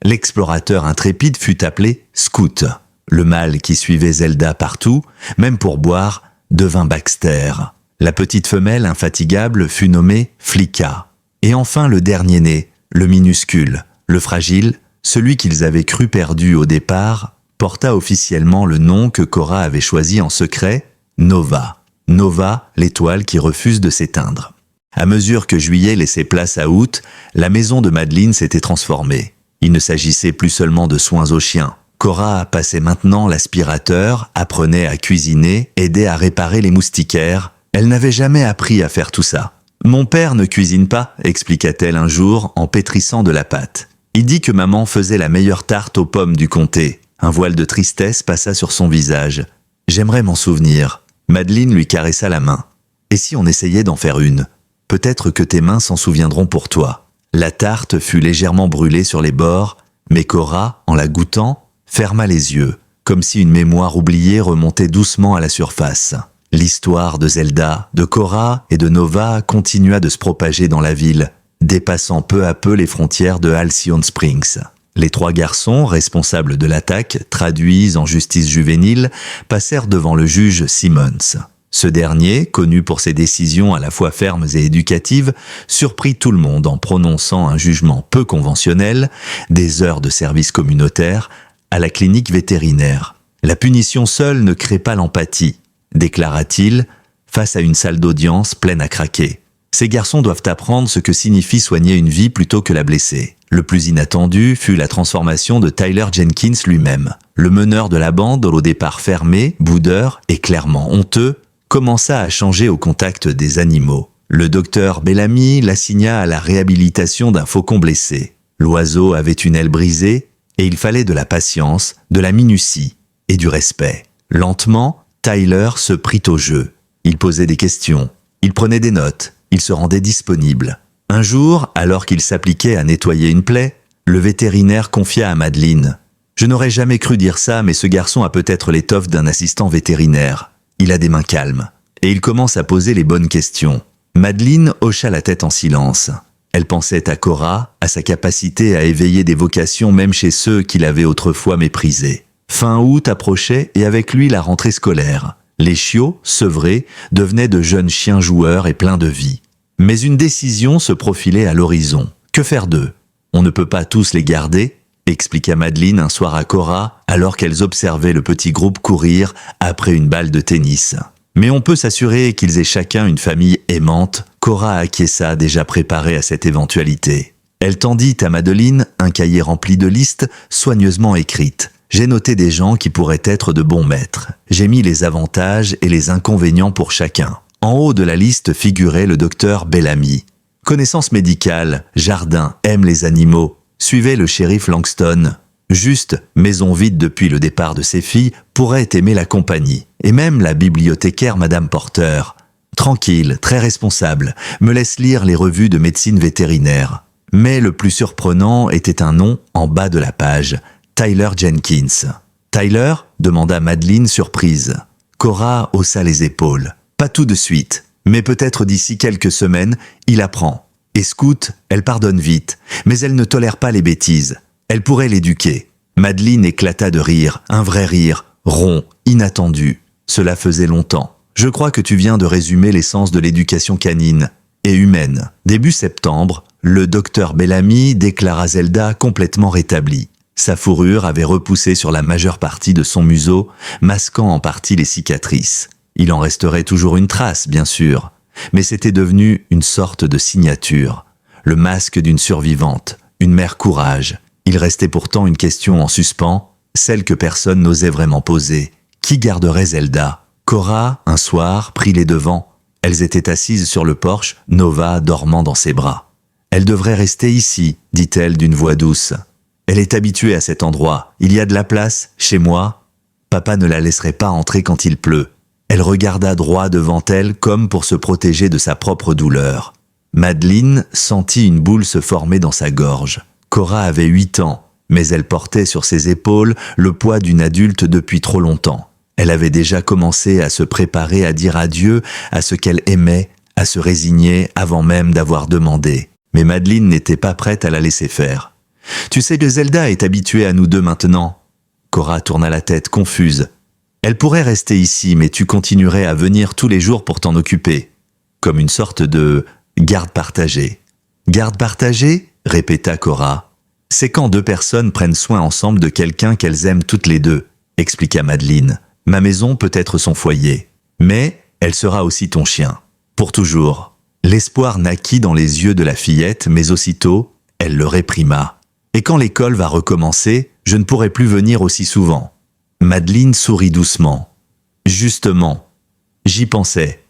L'explorateur intrépide fut appelé Scout. Le mâle qui suivait Zelda partout, même pour boire, devint Baxter. La petite femelle infatigable fut nommée Flicka. Et enfin le dernier-né, le minuscule, le fragile, celui qu'ils avaient cru perdu au départ, porta officiellement le nom que Cora avait choisi en secret, Nova. Nova, l'étoile qui refuse de s'éteindre. À mesure que juillet laissait place à août, la maison de Madeleine s'était transformée. Il ne s'agissait plus seulement de soins aux chiens. Cora passait maintenant l'aspirateur, apprenait à cuisiner, aidait à réparer les moustiquaires. Elle n'avait jamais appris à faire tout ça. « Mon père ne cuisine pas », expliqua-t-elle un jour en pétrissant de la pâte. « Il dit que maman faisait la meilleure tarte aux pommes du comté. » Un voile de tristesse passa sur son visage. « J'aimerais m'en souvenir. » Madeleine lui caressa la main. « Et si on essayait d'en faire une ? Peut-être que tes mains s'en souviendront pour toi. » La tarte fut légèrement brûlée sur les bords, mais Cora, en la goûtant, ferma les yeux, comme si une mémoire oubliée remontait doucement à la surface. L'histoire de Zelda, de Cora et de Nova continua de se propager dans la ville, dépassant peu à peu les frontières de Halcyon Springs. Les 3 garçons, responsables de l'attaque, traduits en justice juvénile, passèrent devant le juge Simmons. Ce dernier, connu pour ses décisions à la fois fermes et éducatives, surprit tout le monde en prononçant un jugement peu conventionnel, des heures de service communautaire, à la clinique vétérinaire. La punition seule ne crée pas l'empathie, déclara-t-il, face à une salle d'audience pleine à craquer. Ces garçons doivent apprendre ce que signifie soigner une vie plutôt que la blesser. Le plus inattendu fut la transformation de Tyler Jenkins lui-même. Le meneur de la bande, au départ fermé, boudeur et clairement honteux, commença à changer au contact des animaux. Le docteur Bellamy l'assigna à la réhabilitation d'un faucon blessé. L'oiseau avait une aile brisée et il fallait de la patience, de la minutie et du respect. Lentement, Tyler se prit au jeu. Il posait des questions, il prenait des notes, il se rendait disponible. Un jour, alors qu'il s'appliquait à nettoyer une plaie, le vétérinaire confia à Madeleine « Je n'aurais jamais cru dire ça, mais ce garçon a peut-être l'étoffe d'un assistant vétérinaire. Il a des mains calmes. » Et il commence à poser les bonnes questions. Madeleine hocha la tête en silence. Elle pensait à Cora, à sa capacité à éveiller des vocations même chez ceux qu'il avait autrefois méprisés. Fin août approchait et avec lui la rentrée scolaire. Les chiots, sevrés, devenaient de jeunes chiens joueurs et pleins de vie. Mais une décision se profilait à l'horizon. Que faire d'eux ? On ne peut pas tous les garder, expliqua Madeleine un soir à Cora, alors qu'elles observaient le petit groupe courir après une balle de tennis. Mais on peut s'assurer qu'ils aient chacun une famille aimante. Cora acquiesça, déjà préparée à cette éventualité. Elle tendit à Madeleine un cahier rempli de listes soigneusement écrites. J'ai noté des gens qui pourraient être de bons maîtres. J'ai mis les avantages et les inconvénients pour chacun. En haut de la liste figurait le docteur Bellamy. Connaissance médicale, jardin, aime les animaux, suivait le shérif Langston. Juste, maison vide depuis le départ de ses filles, pourrait aimer la compagnie. Et même la bibliothécaire Madame Porter. Tranquille, très responsable, me laisse lire les revues de médecine vétérinaire. Mais le plus surprenant était un nom en bas de la page, Tyler Jenkins. Tyler demanda Madeleine surprise. Cora haussa les épaules. Pas tout de suite, mais peut-être d'ici quelques semaines, il apprend. Et Scout, elle pardonne vite, mais elle ne tolère pas les bêtises. Elle pourrait l'éduquer. Madeleine éclata de rire, un vrai rire, rond, inattendu. Cela faisait longtemps. Je crois que tu viens de résumer l'essence de l'éducation canine et humaine. Début septembre, le docteur Bellamy déclara Zelda complètement rétablie. Sa fourrure avait repoussé sur la majeure partie de son museau, masquant en partie les cicatrices. Il en resterait toujours une trace, bien sûr, mais c'était devenu une sorte de signature, le masque d'une survivante, une mère courage. Il restait pourtant une question en suspens, celle que personne n'osait vraiment poser. Qui garderait Zelda ? Cora, un soir, prit les devants. Elles étaient assises sur le porche, Nova dormant dans ses bras. « Elle devrait rester ici, dit-elle d'une voix douce. Elle est habituée à cet endroit. Il y a de la place, chez moi. Papa ne la laisserait pas entrer quand il pleut. » Elle regarda droit devant elle comme pour se protéger de sa propre douleur. Madeleine sentit une boule se former dans sa gorge. Cora avait 8 ans, mais elle portait sur ses épaules le poids d'une adulte depuis trop longtemps. Elle avait déjà commencé à se préparer à dire adieu à ce qu'elle aimait, à se résigner avant même d'avoir demandé. Mais Madeleine n'était pas prête à la laisser faire. « Tu sais que Zelda est habituée à nous deux maintenant ?» Cora tourna la tête, confuse. « Elle pourrait rester ici, mais tu continuerais à venir tous les jours pour t'en occuper. » Comme une sorte de garde partagée. « Garde partagée ?» répéta Cora. « C'est quand 2 personnes prennent soin ensemble de quelqu'un qu'elles aiment toutes les deux, » expliqua Madeleine. « Ma maison peut être son foyer, mais elle sera aussi ton chien. Pour toujours. » L'espoir naquit dans les yeux de la fillette, mais aussitôt, elle le réprima. « Et quand l'école va recommencer, je ne pourrai plus venir aussi souvent. » Madeleine sourit doucement. « Justement, j'y pensais.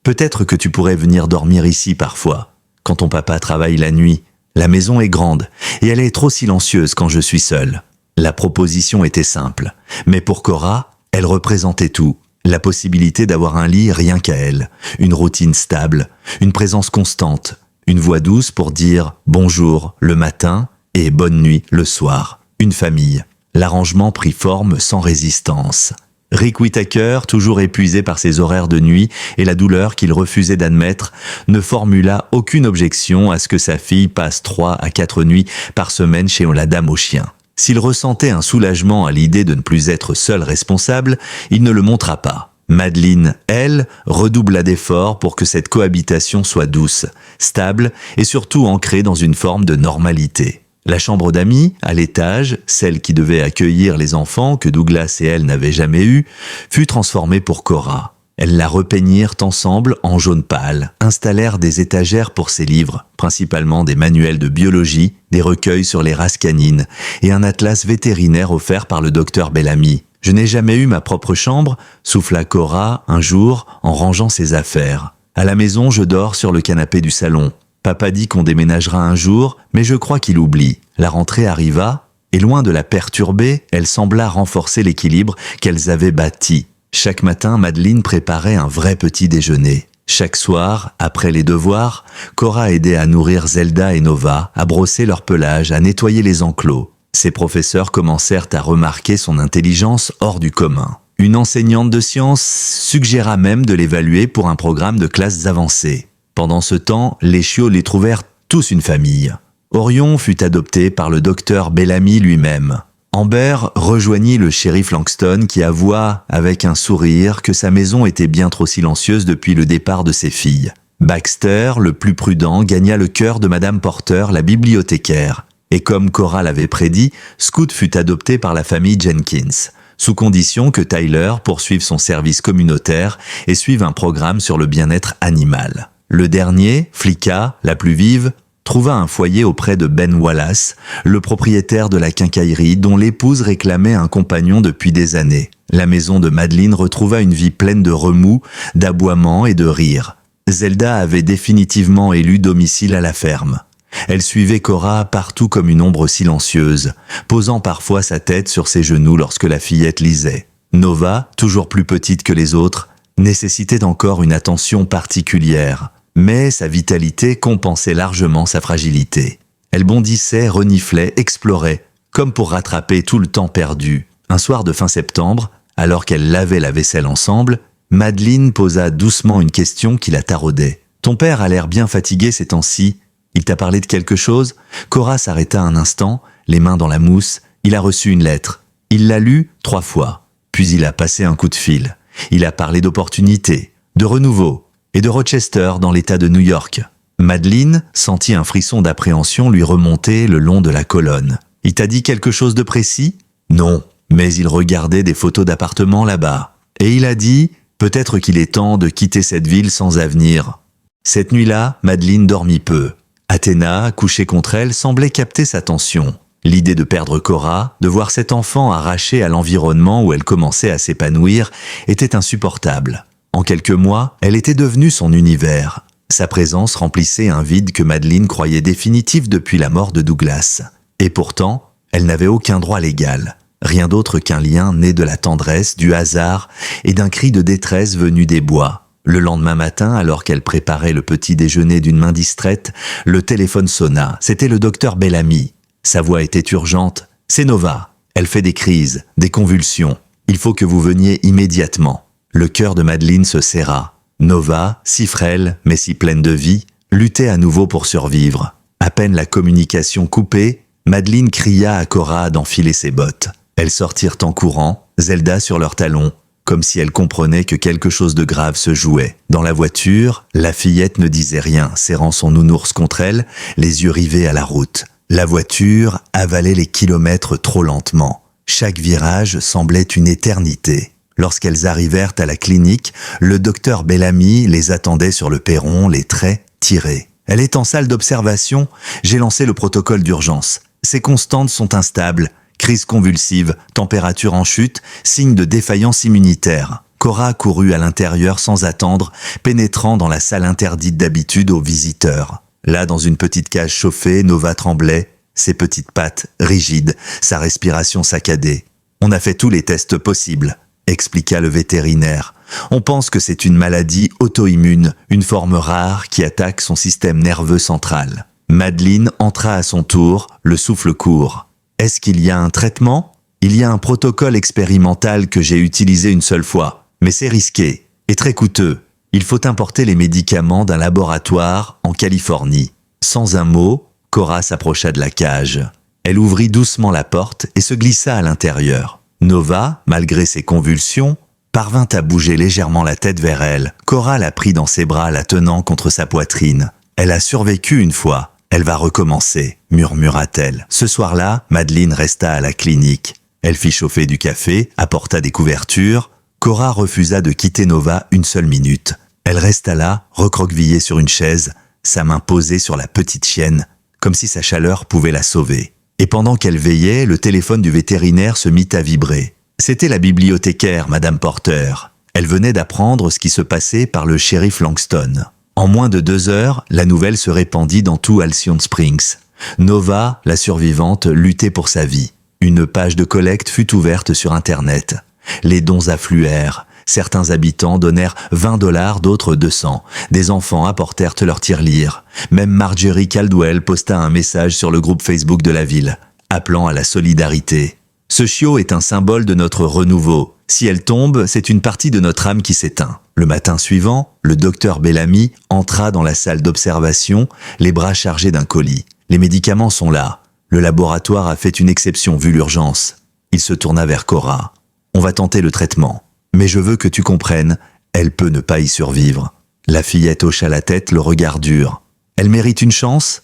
Peut-être que tu pourrais venir dormir ici parfois, quand ton papa travaille la nuit. La maison est grande, et elle est trop silencieuse quand je suis seule. » La proposition était simple, mais pour Cora, elle représentait tout. La possibilité d'avoir un lit rien qu'à elle, une routine stable, une présence constante, une voix douce pour dire « bonjour » le matin et « bonne nuit » le soir. Une famille. L'arrangement prit forme sans résistance. Rick Whittaker, toujours épuisé par ses horaires de nuit et la douleur qu'il refusait d'admettre, ne formula aucune objection à ce que sa fille passe 3 à 4 nuits par semaine chez la dame aux chiens. S'il ressentait un soulagement à l'idée de ne plus être seul responsable, il ne le montra pas. Madeleine, elle, redoubla d'efforts pour que cette cohabitation soit douce, stable et surtout ancrée dans une forme de normalité. La chambre d'amis, à l'étage, celle qui devait accueillir les enfants que Douglas et elle n'avaient jamais eus, fut transformée pour Cora. Elles la repeignirent ensemble en jaune pâle, installèrent des étagères pour ses livres, principalement des manuels de biologie, des recueils sur les races canines et un atlas vétérinaire offert par le docteur Bellamy. « Je n'ai jamais eu ma propre chambre », souffla Cora un jour en rangeant ses affaires. « À la maison, je dors sur le canapé du salon. Papa dit qu'on déménagera un jour, mais je crois qu'il oublie. » La rentrée arriva, et loin de la perturber, elle sembla renforcer l'équilibre qu'elles avaient bâti. Chaque matin, Madeleine préparait un vrai petit déjeuner. Chaque soir, après les devoirs, Cora aidait à nourrir Zelda et Nova, à brosser leur pelage, à nettoyer les enclos. Ses professeurs commencèrent à remarquer son intelligence hors du commun. Une enseignante de sciences suggéra même de l'évaluer pour un programme de classes avancées. Pendant ce temps, les chiots les trouvèrent tous une famille. Orion fut adopté par le docteur Bellamy lui-même. Amber rejoignit le shérif Langston qui avoua avec un sourire que sa maison était bien trop silencieuse depuis le départ de ses filles. Baxter, le plus prudent, gagna le cœur de Madame Porter, la bibliothécaire. Et comme Cora l'avait prédit, Scout fut adopté par la famille Jenkins, sous condition que Tyler poursuive son service communautaire et suive un programme sur le bien-être animal. Le dernier, Flicka, la plus vive, trouva un foyer auprès de Ben Wallace, le propriétaire de la quincaillerie dont l'épouse réclamait un compagnon depuis des années. La maison de Madeleine retrouva une vie pleine de remous, d'aboiements et de rires. Zelda avait définitivement élu domicile à la ferme. Elle suivait Cora partout comme une ombre silencieuse, posant parfois sa tête sur ses genoux lorsque la fillette lisait. Nova, toujours plus petite que les autres, nécessitait encore une attention particulière, mais sa vitalité compensait largement sa fragilité. Elle bondissait, reniflait, explorait, comme pour rattraper tout le temps perdu. Un soir de fin septembre, alors qu'elle lavait la vaisselle ensemble, Madeleine posa doucement une question qui la taraudait. « Ton père a l'air bien fatigué ces temps-ci. Il t'a parlé de quelque chose ?» Cora s'arrêta un instant, les mains dans la mousse. Il a reçu une lettre. Il l'a lue 3 fois. Puis il a passé un coup de fil. Il a parlé d'opportunités, de renouveau et de Rochester dans l'État de New York. Madeleine sentit un frisson d'appréhension lui remonter le long de la colonne. « Il t'a dit quelque chose de précis ?» « Non, mais il regardait des photos d'appartements là-bas. Et il a dit, peut-être qu'il est temps de quitter cette ville sans avenir. » Cette nuit-là, Madeleine dormit peu. Athéna, couchée contre elle, semblait capter sa tension. L'idée de perdre Cora, de voir cet enfant arraché à l'environnement où elle commençait à s'épanouir, était insupportable. En quelques mois, elle était devenue son univers. Sa présence remplissait un vide que Madeleine croyait définitif depuis la mort de Douglas. Et pourtant, elle n'avait aucun droit légal. Rien d'autre qu'un lien né de la tendresse, du hasard et d'un cri de détresse venu des bois. Le lendemain matin, alors qu'elle préparait le petit déjeuner d'une main distraite, le téléphone sonna. C'était le docteur Bellamy. Sa voix était urgente. « C'est Nova. Elle fait des crises, des convulsions. Il faut que vous veniez immédiatement. » Le cœur de Madeleine se serra. Nova, si frêle, mais si pleine de vie, luttait à nouveau pour survivre. À peine la communication coupée, Madeleine cria à Cora d'enfiler ses bottes. Elles sortirent en courant, Zelda sur leurs talons, comme si elle comprenait que quelque chose de grave se jouait. Dans la voiture, la fillette ne disait rien, serrant son nounours contre elle, les yeux rivés à la route. La voiture avalait les kilomètres trop lentement. Chaque virage semblait une éternité. Lorsqu'elles arrivèrent à la clinique, le docteur Bellamy les attendait sur le perron, les traits tirés. « Elle est en salle d'observation, j'ai lancé le protocole d'urgence. Ses constantes sont instables. Crise convulsive, température en chute, signe de défaillance immunitaire. » Cora courut à l'intérieur sans attendre, pénétrant dans la salle interdite d'habitude aux visiteurs. Là, dans une petite cage chauffée, Nova tremblait, ses petites pattes rigides, sa respiration saccadée. « On a fait tous les tests possibles, » expliqua le vétérinaire. « On pense que c'est une maladie auto-immune, une forme rare qui attaque son système nerveux central. » Madeleine entra à son tour, le souffle court. « Est-ce qu'il y a un traitement ? Il y a un protocole expérimental que j'ai utilisé une seule fois, mais c'est risqué et très coûteux. Il faut importer les médicaments d'un laboratoire en Californie. » Sans un mot, Cora s'approcha de la cage. Elle ouvrit doucement la porte et se glissa à l'intérieur. Nova, malgré ses convulsions, parvint à bouger légèrement la tête vers elle. Cora la prit dans ses bras, la tenant contre sa poitrine. « Elle a survécu une fois. Elle va recommencer, » murmura-t-elle. Ce soir-là, Madeleine resta à la clinique. Elle fit chauffer du café, apporta des couvertures. Cora refusa de quitter Nova une seule minute. Elle resta là, recroquevillée sur une chaise, sa main posée sur la petite chienne, comme si sa chaleur pouvait la sauver. Et pendant qu'elle veillait, le téléphone du vétérinaire se mit à vibrer. C'était la bibliothécaire, Madame Porter. Elle venait d'apprendre ce qui se passait par le shérif Langston. En moins de 2 heures, la nouvelle se répandit dans tout Alcyon Springs. Nova, la survivante, luttait pour sa vie. Une page de collecte fut ouverte sur Internet. Les dons affluèrent. Certains habitants donnèrent 20 $, d'autres 200. Des enfants apportèrent leur tirelire. Même Marjorie Caldwell posta un message sur le groupe Facebook de la ville, appelant à la solidarité. « Ce chiot est un symbole de notre renouveau. Si elle tombe, c'est une partie de notre âme qui s'éteint. » Le matin suivant, le docteur Bellamy entra dans la salle d'observation, les bras chargés d'un colis. « Les médicaments sont là. Le laboratoire a fait une exception vu l'urgence. » Il se tourna vers Cora. « On va tenter le traitement. Mais je veux que tu comprennes, elle peut ne pas y survivre. » La fillette hocha la tête, le regard dur. « Elle mérite une chance ?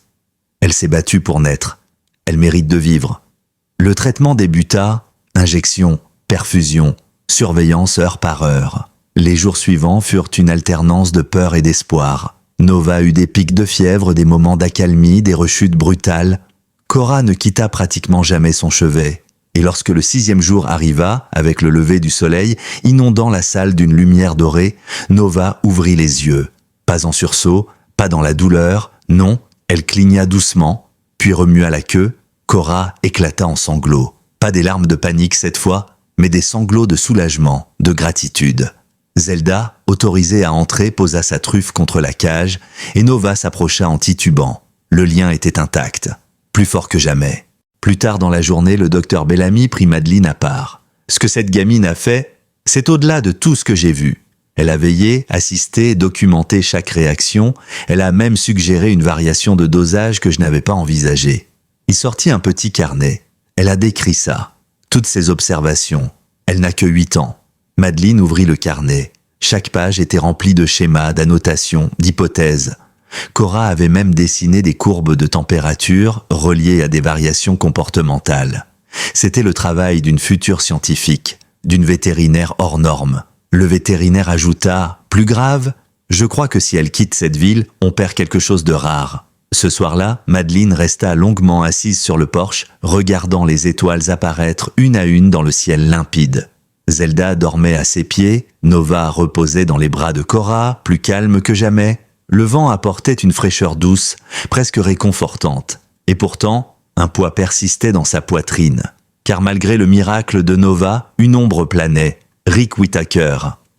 Elle s'est battue pour naître. Elle mérite de vivre. » Le traitement débuta, injection, perfusion, surveillance heure par heure. Les jours suivants furent une alternance de peur et d'espoir. Nova eut des pics de fièvre, des moments d'accalmie, des rechutes brutales. Cora ne quitta pratiquement jamais son chevet. Et lorsque le 6e jour arriva, avec le lever du soleil, inondant la salle d'une lumière dorée, Nova ouvrit les yeux. Pas en sursaut, pas dans la douleur, non, elle cligna doucement, puis remua la queue. Cora éclata en sanglots. Pas des larmes de panique cette fois, mais des sanglots de soulagement, de gratitude. Zelda, autorisée à entrer, posa sa truffe contre la cage et Nova s'approcha en titubant. Le lien était intact, plus fort que jamais. Plus tard dans la journée, le docteur Bellamy prit Madeleine à part. Ce que cette gamine a fait, c'est au-delà de tout ce que j'ai vu. Elle a veillé, assisté, documenté chaque réaction. Elle a même suggéré une variation de dosage que je n'avais pas envisagée. Il sortit un petit carnet. Elle a décrit ça. Toutes ses observations. Elle n'a que 8 ans. Madeleine ouvrit le carnet. Chaque page était remplie de schémas, d'annotations, d'hypothèses. Cora avait même dessiné des courbes de température reliées à des variations comportementales. C'était le travail d'une future scientifique, d'une vétérinaire hors norme. Le vétérinaire ajouta « Plus grave, je crois que si elle quitte cette ville, on perd quelque chose de rare. » Ce soir-là, Madeleine resta longuement assise sur le porche, regardant les étoiles apparaître une à une dans le ciel limpide. Zelda dormait à ses pieds, Nova reposait dans les bras de Cora, plus calme que jamais. Le vent apportait une fraîcheur douce, presque réconfortante. Et pourtant, un poids persistait dans sa poitrine. Car malgré le miracle de Nova, une ombre planait. Rick Whittaker.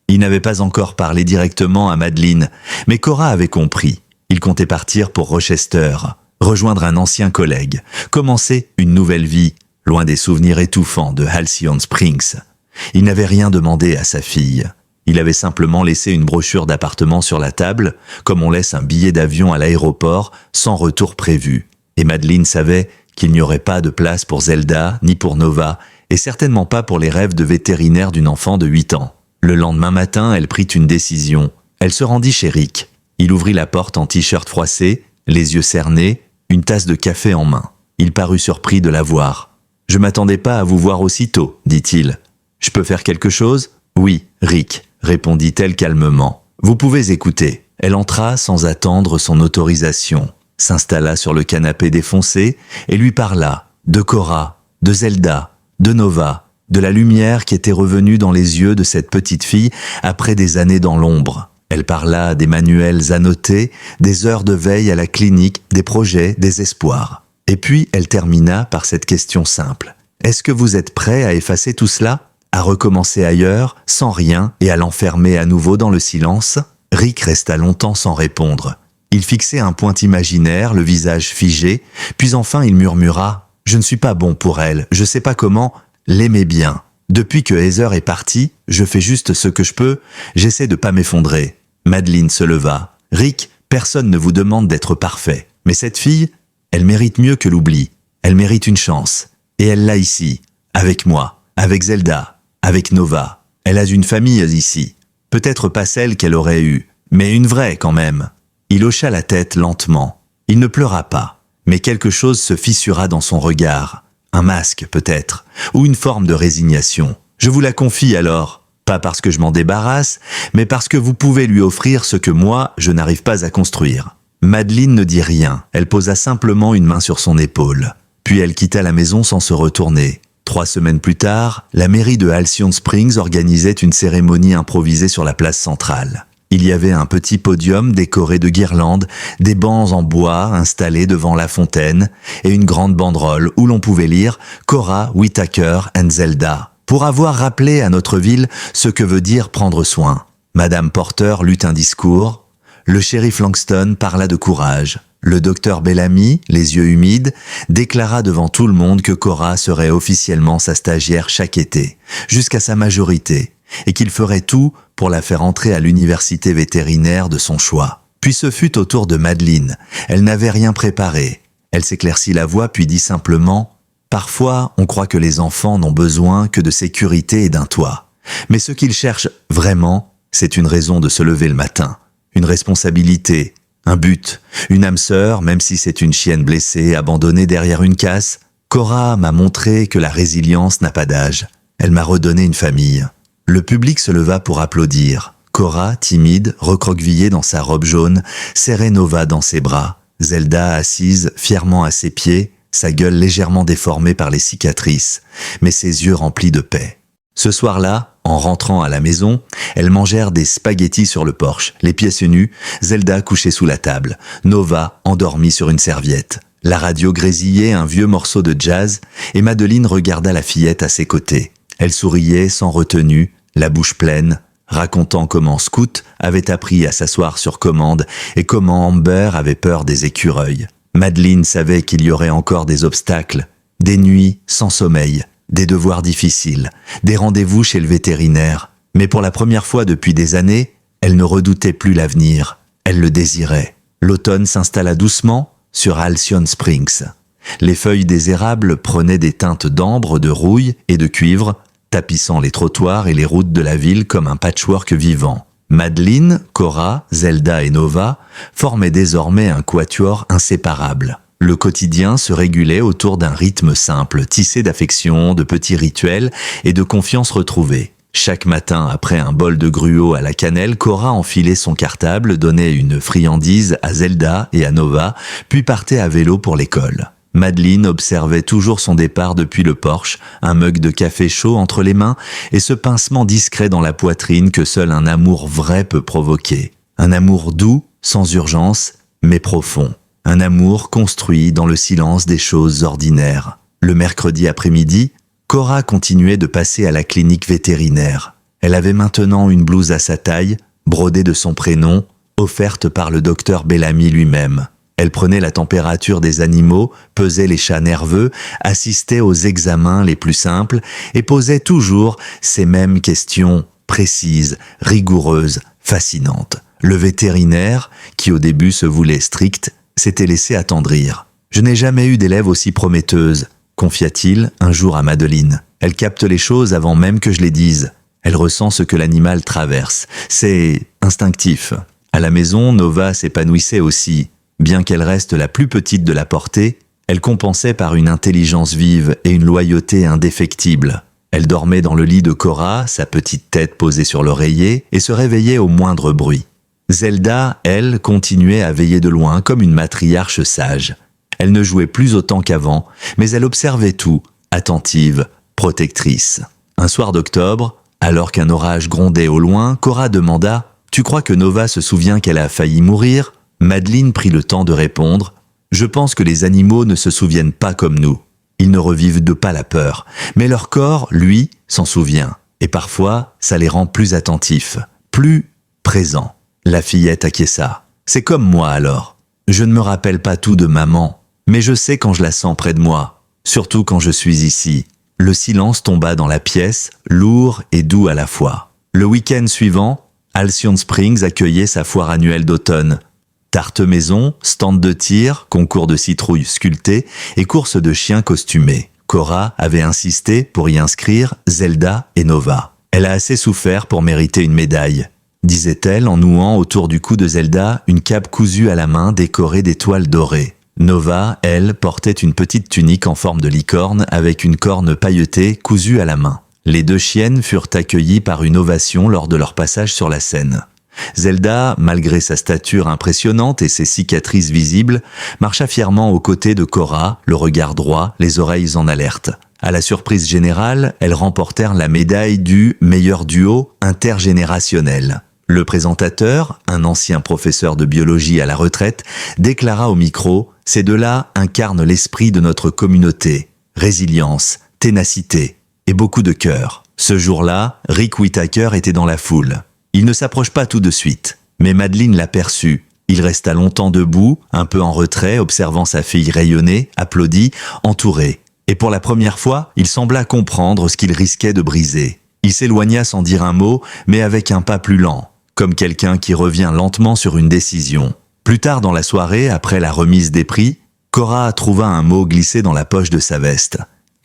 Il n'avait pas encore parlé directement à Madeleine, mais Cora avait compris. Il comptait partir pour Rochester, rejoindre un ancien collègue, commencer une nouvelle vie, loin des souvenirs étouffants de Halcyon Springs. Il n'avait rien demandé à sa fille. Il avait simplement laissé une brochure d'appartement sur la table, comme on laisse un billet d'avion à l'aéroport, sans retour prévu. Et Madeleine savait qu'il n'y aurait pas de place pour Zelda, ni pour Nova, et certainement pas pour les rêves de vétérinaire d'une enfant de 8 ans. Le lendemain matin, elle prit une décision. Elle se rendit chez Rick. Il ouvrit la porte en t-shirt froissé, les yeux cernés, une tasse de café en main. Il parut surpris de la voir. « Je m'attendais pas à vous voir aussitôt, dit-il. Je peux faire quelque chose ? Oui, Rick, répondit-elle calmement. Vous pouvez écouter. Elle entra sans attendre son autorisation, s'installa sur le canapé défoncé et lui parla de Cora, de Zelda, de Nova, de la lumière qui était revenue dans les yeux de cette petite fille après des années dans l'ombre. Elle parla des manuels annotés, des heures de veille à la clinique, des projets, des espoirs. Et puis elle termina par cette question simple. Est-ce que vous êtes prêt à effacer tout cela ? À recommencer ailleurs, sans rien, et à l'enfermer à nouveau dans le silence ? Rick resta longtemps sans répondre. Il fixait un point imaginaire, le visage figé, puis enfin il murmura « Je ne suis pas bon pour elle, je sais pas comment l'aimer bien. Depuis que Heather est partie, je fais juste ce que je peux, j'essaie de pas m'effondrer. » Madeleine se leva. « Rick, personne ne vous demande d'être parfait. Mais cette fille, elle mérite mieux que l'oubli. Elle mérite une chance. Et elle l'a ici, avec moi, avec Zelda, avec Nova. Elle a une famille ici. Peut-être pas celle qu'elle aurait eue, mais une vraie quand même. » Il hocha la tête lentement. Il ne pleura pas, mais quelque chose se fissura dans son regard. Un masque peut-être, ou une forme de résignation. Je vous la confie alors, pas parce que je m'en débarrasse, mais parce que vous pouvez lui offrir ce que moi, je n'arrive pas à construire. Madeleine ne dit rien, elle posa simplement une main sur son épaule. Puis elle quitta la maison sans se retourner. 3 semaines plus tard, la mairie de Halcyon Springs organisait une cérémonie improvisée sur la place centrale. Il y avait un petit podium décoré de guirlandes, des bancs en bois installés devant la fontaine et une grande banderole où l'on pouvait lire « Cora, Whittaker and Zelda » pour avoir rappelé à notre ville ce que veut dire prendre soin. Madame Porter lut un discours, le shérif Langston parla de courage, le docteur Bellamy, les yeux humides, déclara devant tout le monde que Cora serait officiellement sa stagiaire chaque été, jusqu'à sa majorité, et qu'il ferait tout pour la faire entrer à l'université vétérinaire de son choix. Puis ce fut au tour de Madeleine. Elle n'avait rien préparé. Elle s'éclaircit la voix puis dit simplement « Parfois, on croit que les enfants n'ont besoin que de sécurité et d'un toit. Mais ce qu'ils cherchent vraiment, c'est une raison de se lever le matin, une responsabilité, un but, une âme sœur, même si c'est une chienne blessée, abandonnée derrière une casse. Cora m'a montré que la résilience n'a pas d'âge. Elle m'a redonné une famille. » Le public se leva pour applaudir. Cora, timide, recroquevillée dans sa robe jaune, serrait Nova dans ses bras. Zelda assise fièrement à ses pieds, sa gueule légèrement déformée par les cicatrices, mais ses yeux remplis de paix. Ce soir-là, en rentrant à la maison, elles mangèrent des spaghettis sur le porche, les pieds nus, Zelda couchée sous la table, Nova endormie sur une serviette. La radio grésillait un vieux morceau de jazz et Madeleine regarda la fillette à ses côtés. Elle souriait sans retenue, la bouche pleine, racontant comment Scout avait appris à s'asseoir sur commande et comment Amber avait peur des écureuils. Madeleine savait qu'il y aurait encore des obstacles, des nuits sans sommeil, des devoirs difficiles, des rendez-vous chez le vétérinaire. Mais pour la première fois depuis des années, elle ne redoutait plus l'avenir, elle le désirait. L'automne s'installa doucement sur Halcyon Springs. Les feuilles des érables prenaient des teintes d'ambre, de rouille et de cuivre, tapissant les trottoirs et les routes de la ville comme un patchwork vivant. Madeleine, Cora, Zelda et Nova formaient désormais un quatuor inséparable. Le quotidien se régulait autour d'un rythme simple, tissé d'affection, de petits rituels et de confiance retrouvée. Chaque matin, après un bol de gruau à la cannelle, Cora enfilait son cartable, donnait une friandise à Zelda et à Nova, puis partait à vélo pour l'école. Madeleine observait toujours son départ depuis le porche, un mug de café chaud entre les mains et ce pincement discret dans la poitrine que seul un amour vrai peut provoquer. Un amour doux, sans urgence, mais profond. Un amour construit dans le silence des choses ordinaires. Le mercredi après-midi, Cora continuait de passer à la clinique vétérinaire. Elle avait maintenant une blouse à sa taille, brodée de son prénom, offerte par le docteur Bellamy lui-même. Elle prenait la température des animaux, pesait les chats nerveux, assistait aux examens les plus simples et posait toujours ces mêmes questions précises, rigoureuses, fascinantes. Le vétérinaire, qui au début se voulait strict, s'était laissé attendrir. « Je n'ai jamais eu d'élève aussi prometteuse », confia-t-il un jour à Madeleine. « Elle capte les choses avant même que je les dise. Elle ressent ce que l'animal traverse. C'est instinctif. » À la maison, Nova s'épanouissait aussi. Bien qu'elle reste la plus petite de la portée, elle compensait par une intelligence vive et une loyauté indéfectible. Elle dormait dans le lit de Cora, sa petite tête posée sur l'oreiller, et se réveillait au moindre bruit. Zelda, elle, continuait à veiller de loin comme une matriarche sage. Elle ne jouait plus autant qu'avant, mais elle observait tout, attentive, protectrice. Un soir d'octobre, alors qu'un orage grondait au loin, Cora demanda « Tu crois que Nova se souvient qu'elle a failli mourir ?» Madeleine prit le temps de répondre « Je pense que les animaux ne se souviennent pas comme nous. Ils ne revivent pas la peur, mais leur corps, lui, s'en souvient. Et parfois, ça les rend plus attentifs, plus présents. » La fillette acquiesça. « C'est comme moi alors. Je ne me rappelle pas tout de maman, mais je sais quand je la sens près de moi, surtout quand je suis ici. » Le silence tomba dans la pièce, lourd et doux à la fois. Le week-end suivant, Halcyon Springs accueillait sa foire annuelle d'automne. Tarte maison, stand de tir, concours de citrouilles sculptées et courses de chiens costumés. Cora avait insisté pour y inscrire Zelda et Nova. Elle a assez souffert pour mériter une médaille, disait-elle en nouant autour du cou de Zelda une cape cousue à la main décorée d'étoiles dorées. Nova, elle, portait une petite tunique en forme de licorne avec une corne pailletée cousue à la main. Les deux chiennes furent accueillies par une ovation lors de leur passage sur la scène. Zelda, malgré sa stature impressionnante et ses cicatrices visibles, marcha fièrement aux côtés de Cora, le regard droit, les oreilles en alerte. À la surprise générale, elles remportèrent la médaille du meilleur duo intergénérationnel. Le présentateur, un ancien professeur de biologie à la retraite, déclara au micro « Ces deux-là incarnent l'esprit de notre communauté. Résilience, ténacité et beaucoup de cœur. » Ce jour-là, Rick Whittaker était dans la foule. Il ne s'approche pas tout de suite, mais Madeleine l'aperçut. Il resta longtemps debout, un peu en retrait, observant sa fille rayonner, applaudie, entourée. Et pour la première fois, il sembla comprendre ce qu'il risquait de briser. Il s'éloigna sans dire un mot, mais avec un pas plus lent, comme quelqu'un qui revient lentement sur une décision. Plus tard dans la soirée, après la remise des prix, Cora trouva un mot glissé dans la poche de sa veste.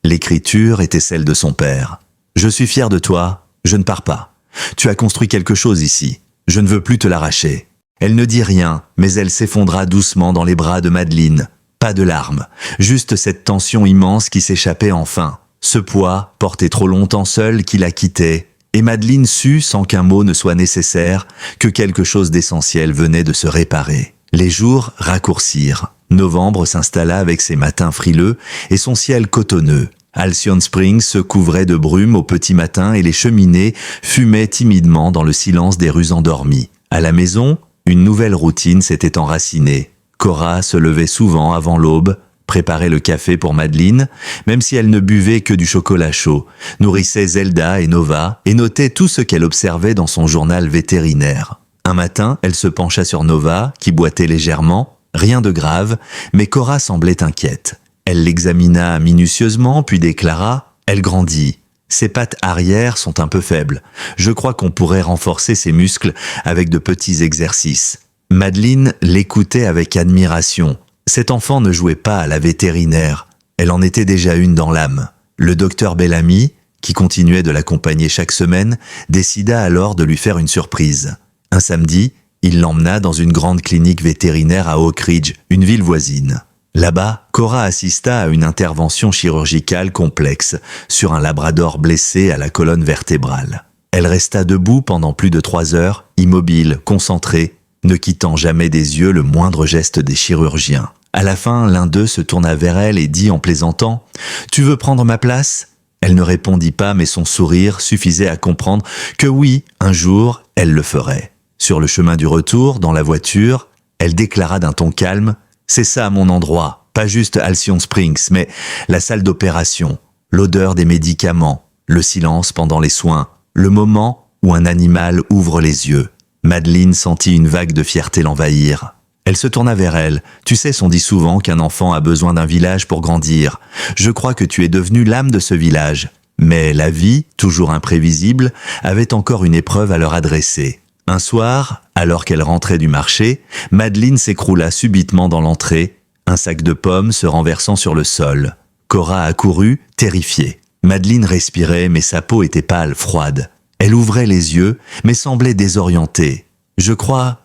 L'écriture était celle de son père. « Je suis fier de toi, je ne pars pas. Tu as construit quelque chose ici. Je ne veux plus te l'arracher. » Elle ne dit rien, mais elle s'effondra doucement dans les bras de Madeleine. Pas de larmes, juste cette tension immense qui s'échappait enfin. Ce poids, porté trop longtemps seul, qui la quittait. Et Madeleine sut, sans qu'un mot ne soit nécessaire, que quelque chose d'essentiel venait de se réparer. Les jours raccourcirent. Novembre s'installa avec ses matins frileux et son ciel cotonneux. Halcyon Springs se couvrait de brume au petit matin et les cheminées fumaient timidement dans le silence des rues endormies. À la maison, une nouvelle routine s'était enracinée. Cora se levait souvent avant l'aube, préparait le café pour Madeleine, même si elle ne buvait que du chocolat chaud, nourrissait Zelda et Nova et notait tout ce qu'elle observait dans son journal vétérinaire. Un matin, elle se pencha sur Nova, qui boitait légèrement, rien de grave, mais Cora semblait inquiète. Elle l'examina minutieusement, puis déclara « Elle grandit. Ses pattes arrière sont un peu faibles. Je crois qu'on pourrait renforcer ses muscles avec de petits exercices. » Madeleine l'écoutait avec admiration. Cet enfant ne jouait pas à la vétérinaire. Elle en était déjà une dans l'âme. Le docteur Bellamy, qui continuait de l'accompagner chaque semaine, décida alors de lui faire une surprise. Un samedi, il l'emmena dans une grande clinique vétérinaire à Oak Ridge, une ville voisine. Là-bas, Cora assista à une intervention chirurgicale complexe sur un labrador blessé à la colonne vertébrale. Elle resta debout pendant plus de 3 heures, immobile, concentrée, ne quittant jamais des yeux le moindre geste des chirurgiens. À la fin, l'un d'eux se tourna vers elle et dit en plaisantant « Tu veux prendre ma place ?» Elle ne répondit pas, mais son sourire suffisait à comprendre que oui, un jour, elle le ferait. Sur le chemin du retour, dans la voiture, elle déclara d'un ton calme « C'est ça mon endroit, pas juste Halcyon Springs, mais la salle d'opération, l'odeur des médicaments, le silence pendant les soins, le moment où un animal ouvre les yeux. » Madeleine sentit une vague de fierté l'envahir. Elle se tourna vers elle. « Tu sais, on dit souvent qu'un enfant a besoin d'un village pour grandir. Je crois que tu es devenue l'âme de ce village. » Mais la vie, toujours imprévisible, avait encore une épreuve à leur adresser. Un soir, alors qu'elle rentrait du marché, Madeleine s'écroula subitement dans l'entrée, un sac de pommes se renversant sur le sol. Cora accourut, terrifiée. Madeleine respirait, mais sa peau était pâle, froide. Elle ouvrait les yeux, mais semblait désorientée. « Je crois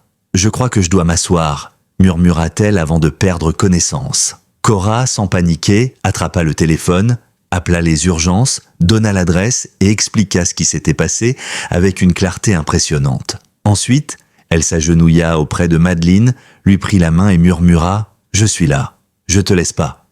que je dois m'asseoir », murmura-t-elle avant de perdre connaissance. Cora, sans paniquer, attrapa le téléphone, appela les urgences, donna l'adresse et expliqua ce qui s'était passé avec une clarté impressionnante. Ensuite, elle s'agenouilla auprès de Madeleine, lui prit la main et murmura « Je suis là, je te laisse pas.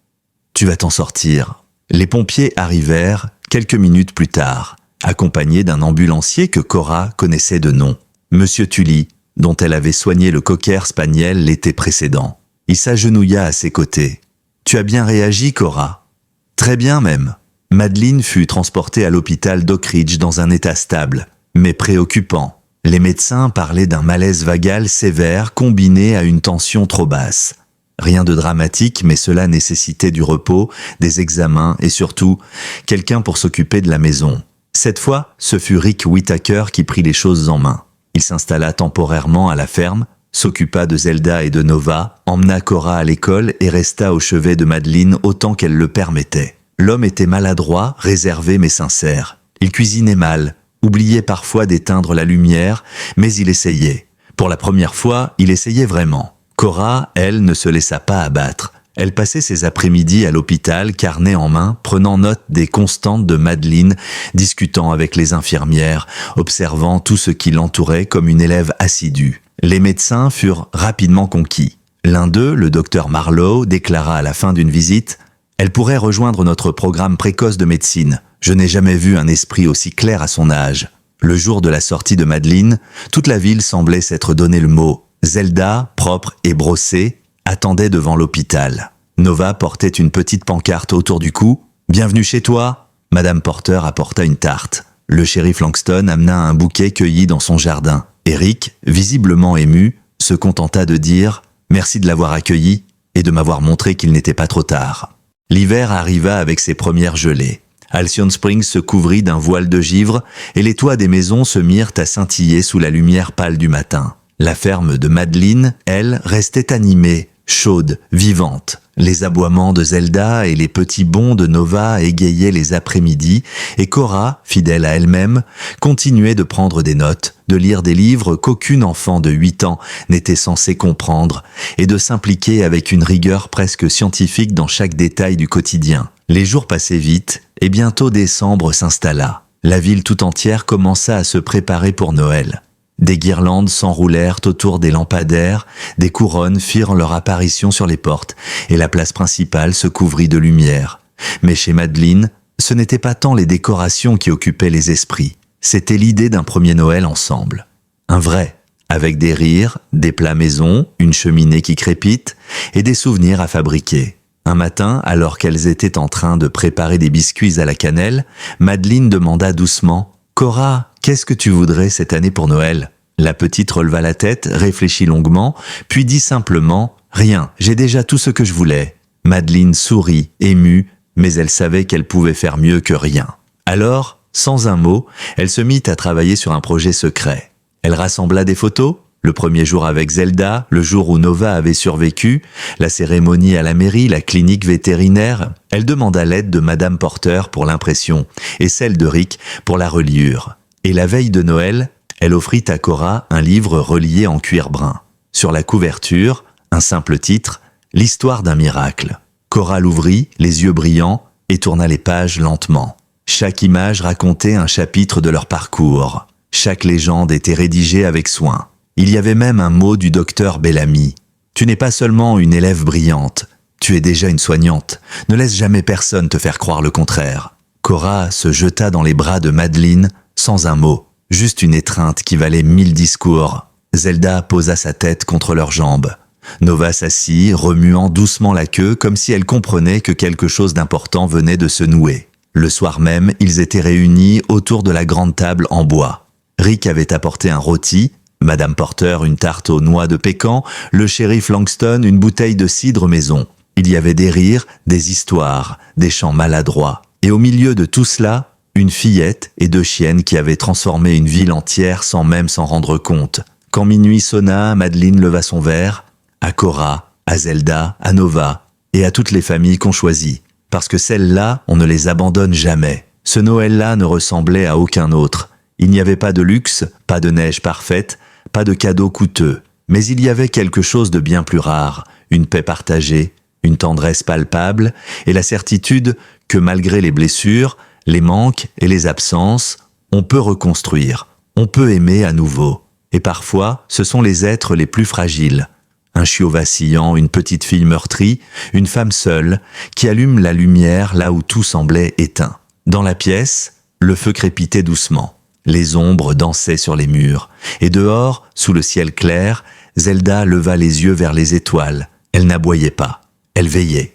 Tu vas t'en sortir. » Les pompiers arrivèrent quelques minutes plus tard, accompagnés d'un ambulancier que Cora connaissait de nom, Monsieur Tully, dont elle avait soigné le cocker spaniel l'été précédent. Il s'agenouilla à ses côtés. « Tu as bien réagi, Cora ?»« Très bien même. » Madeleine fut transportée à l'hôpital d'Oak Ridge dans un état stable, mais préoccupant. Les médecins parlaient d'un malaise vagal sévère combiné à une tension trop basse. Rien de dramatique, mais cela nécessitait du repos, des examens et surtout, quelqu'un pour s'occuper de la maison. Cette fois, ce fut Rick Whittaker qui prit les choses en main. Il s'installa temporairement à la ferme, s'occupa de Zelda et de Nova, emmena Cora à l'école et resta au chevet de Madeleine autant qu'elle le permettait. L'homme était maladroit, réservé mais sincère. Il cuisinait mal, oubliait parfois d'éteindre la lumière, mais il essayait. Pour la première fois, il essayait vraiment. Cora, elle, ne se laissa pas abattre. Elle passait ses après-midi à l'hôpital, carnet en main, prenant note des constantes de Madeleine, discutant avec les infirmières, observant tout ce qui l'entourait comme une élève assidue. Les médecins furent rapidement conquis. L'un d'eux, le docteur Marlowe, déclara à la fin d'une visite « Elle pourrait rejoindre notre programme précoce de médecine. Je n'ai jamais vu un esprit aussi clair à son âge. » Le jour de la sortie de Madeleine, toute la ville semblait s'être donné le mot. Zelda, propre et brossée, attendait devant l'hôpital. Nova portait une petite pancarte autour du cou. « Bienvenue chez toi !» Madame Porter apporta une tarte. Le shérif Langston amena un bouquet cueilli dans son jardin. Eric, visiblement ému, se contenta de dire « Merci de l'avoir accueilli et de m'avoir montré qu'il n'était pas trop tard. » L'hiver arriva avec ses premières gelées. Halcyon Springs se couvrit d'un voile de givre et les toits des maisons se mirent à scintiller sous la lumière pâle du matin. La ferme de Madeleine, elle, restait animée, chaude, vivante. Les aboiements de Zelda et les petits bonds de Nova égayaient les après-midi et Cora, fidèle à elle-même, continuait de prendre des notes, de lire des livres qu'aucun enfant de 8 ans n'était censé comprendre et de s'impliquer avec une rigueur presque scientifique dans chaque détail du quotidien. Les jours passaient vite et bientôt décembre s'installa. La ville tout entière commença à se préparer pour Noël. Des guirlandes s'enroulèrent autour des lampadaires, des couronnes firent leur apparition sur les portes, et la place principale se couvrit de lumière. Mais chez Madeleine, ce n'était pas tant les décorations qui occupaient les esprits, c'était l'idée d'un premier Noël ensemble. Un vrai, avec des rires, des plats maison, une cheminée qui crépite et des souvenirs à fabriquer. Un matin, alors qu'elles étaient en train de préparer des biscuits à la cannelle, Madeleine demanda doucement « Cora, qu'est-ce que tu voudrais cette année pour Noël ?» La petite releva la tête, réfléchit longuement, puis dit simplement « Rien, j'ai déjà tout ce que je voulais. » Madeleine sourit, émue, mais elle savait qu'elle pouvait faire mieux que rien. Alors, sans un mot, elle se mit à travailler sur un projet secret. Elle rassembla des photos, le premier jour avec Zelda, le jour où Nova avait survécu, la cérémonie à la mairie, la clinique vétérinaire. Elle demanda l'aide de Madame Porter pour l'impression et celle de Rick pour la reliure. Et la veille de Noël, elle offrit à Cora un livre relié en cuir brun. Sur la couverture, un simple titre, « L'histoire d'un miracle ». Cora l'ouvrit, les yeux brillants, et tourna les pages lentement. Chaque image racontait un chapitre de leur parcours. Chaque légende était rédigée avec soin. Il y avait même un mot du docteur Bellamy. « Tu n'es pas seulement une élève brillante, tu es déjà une soignante. Ne laisse jamais personne te faire croire le contraire. » Cora se jeta dans les bras de Madeleine sans un mot, juste une étreinte qui valait 1000 discours. Zelda posa sa tête contre leurs jambes. Nova s'assit, remuant doucement la queue comme si elle comprenait que quelque chose d'important venait de se nouer. Le soir même, ils étaient réunis autour de la grande table en bois. Rick avait apporté un rôti, Madame Porter une tarte aux noix de pécan, le shérif Langston une bouteille de cidre maison. Il y avait des rires, des histoires, des chants maladroits. Et au milieu de tout cela, une fillette et 2 chiennes qui avaient transformé une ville entière sans même s'en rendre compte. Quand minuit sonna, Madeleine leva son verre, à Cora, à Zelda, à Nova et à toutes les familles qu'on choisit. Parce que celles-là, on ne les abandonne jamais. Ce Noël-là ne ressemblait à aucun autre. Il n'y avait pas de luxe, pas de neige parfaite, pas de cadeaux coûteux. Mais il y avait quelque chose de bien plus rare, une paix partagée, une tendresse palpable et la certitude que malgré les blessures, les manques et les absences, on peut reconstruire, on peut aimer à nouveau. Et parfois, ce sont les êtres les plus fragiles. Un chiot vacillant, une petite fille meurtrie, une femme seule, qui allume la lumière là où tout semblait éteint. Dans la pièce, le feu crépitait doucement. Les ombres dansaient sur les murs. Et dehors, sous le ciel clair, Zelda leva les yeux vers les étoiles. Elle n'aboyait pas. Elle veillait.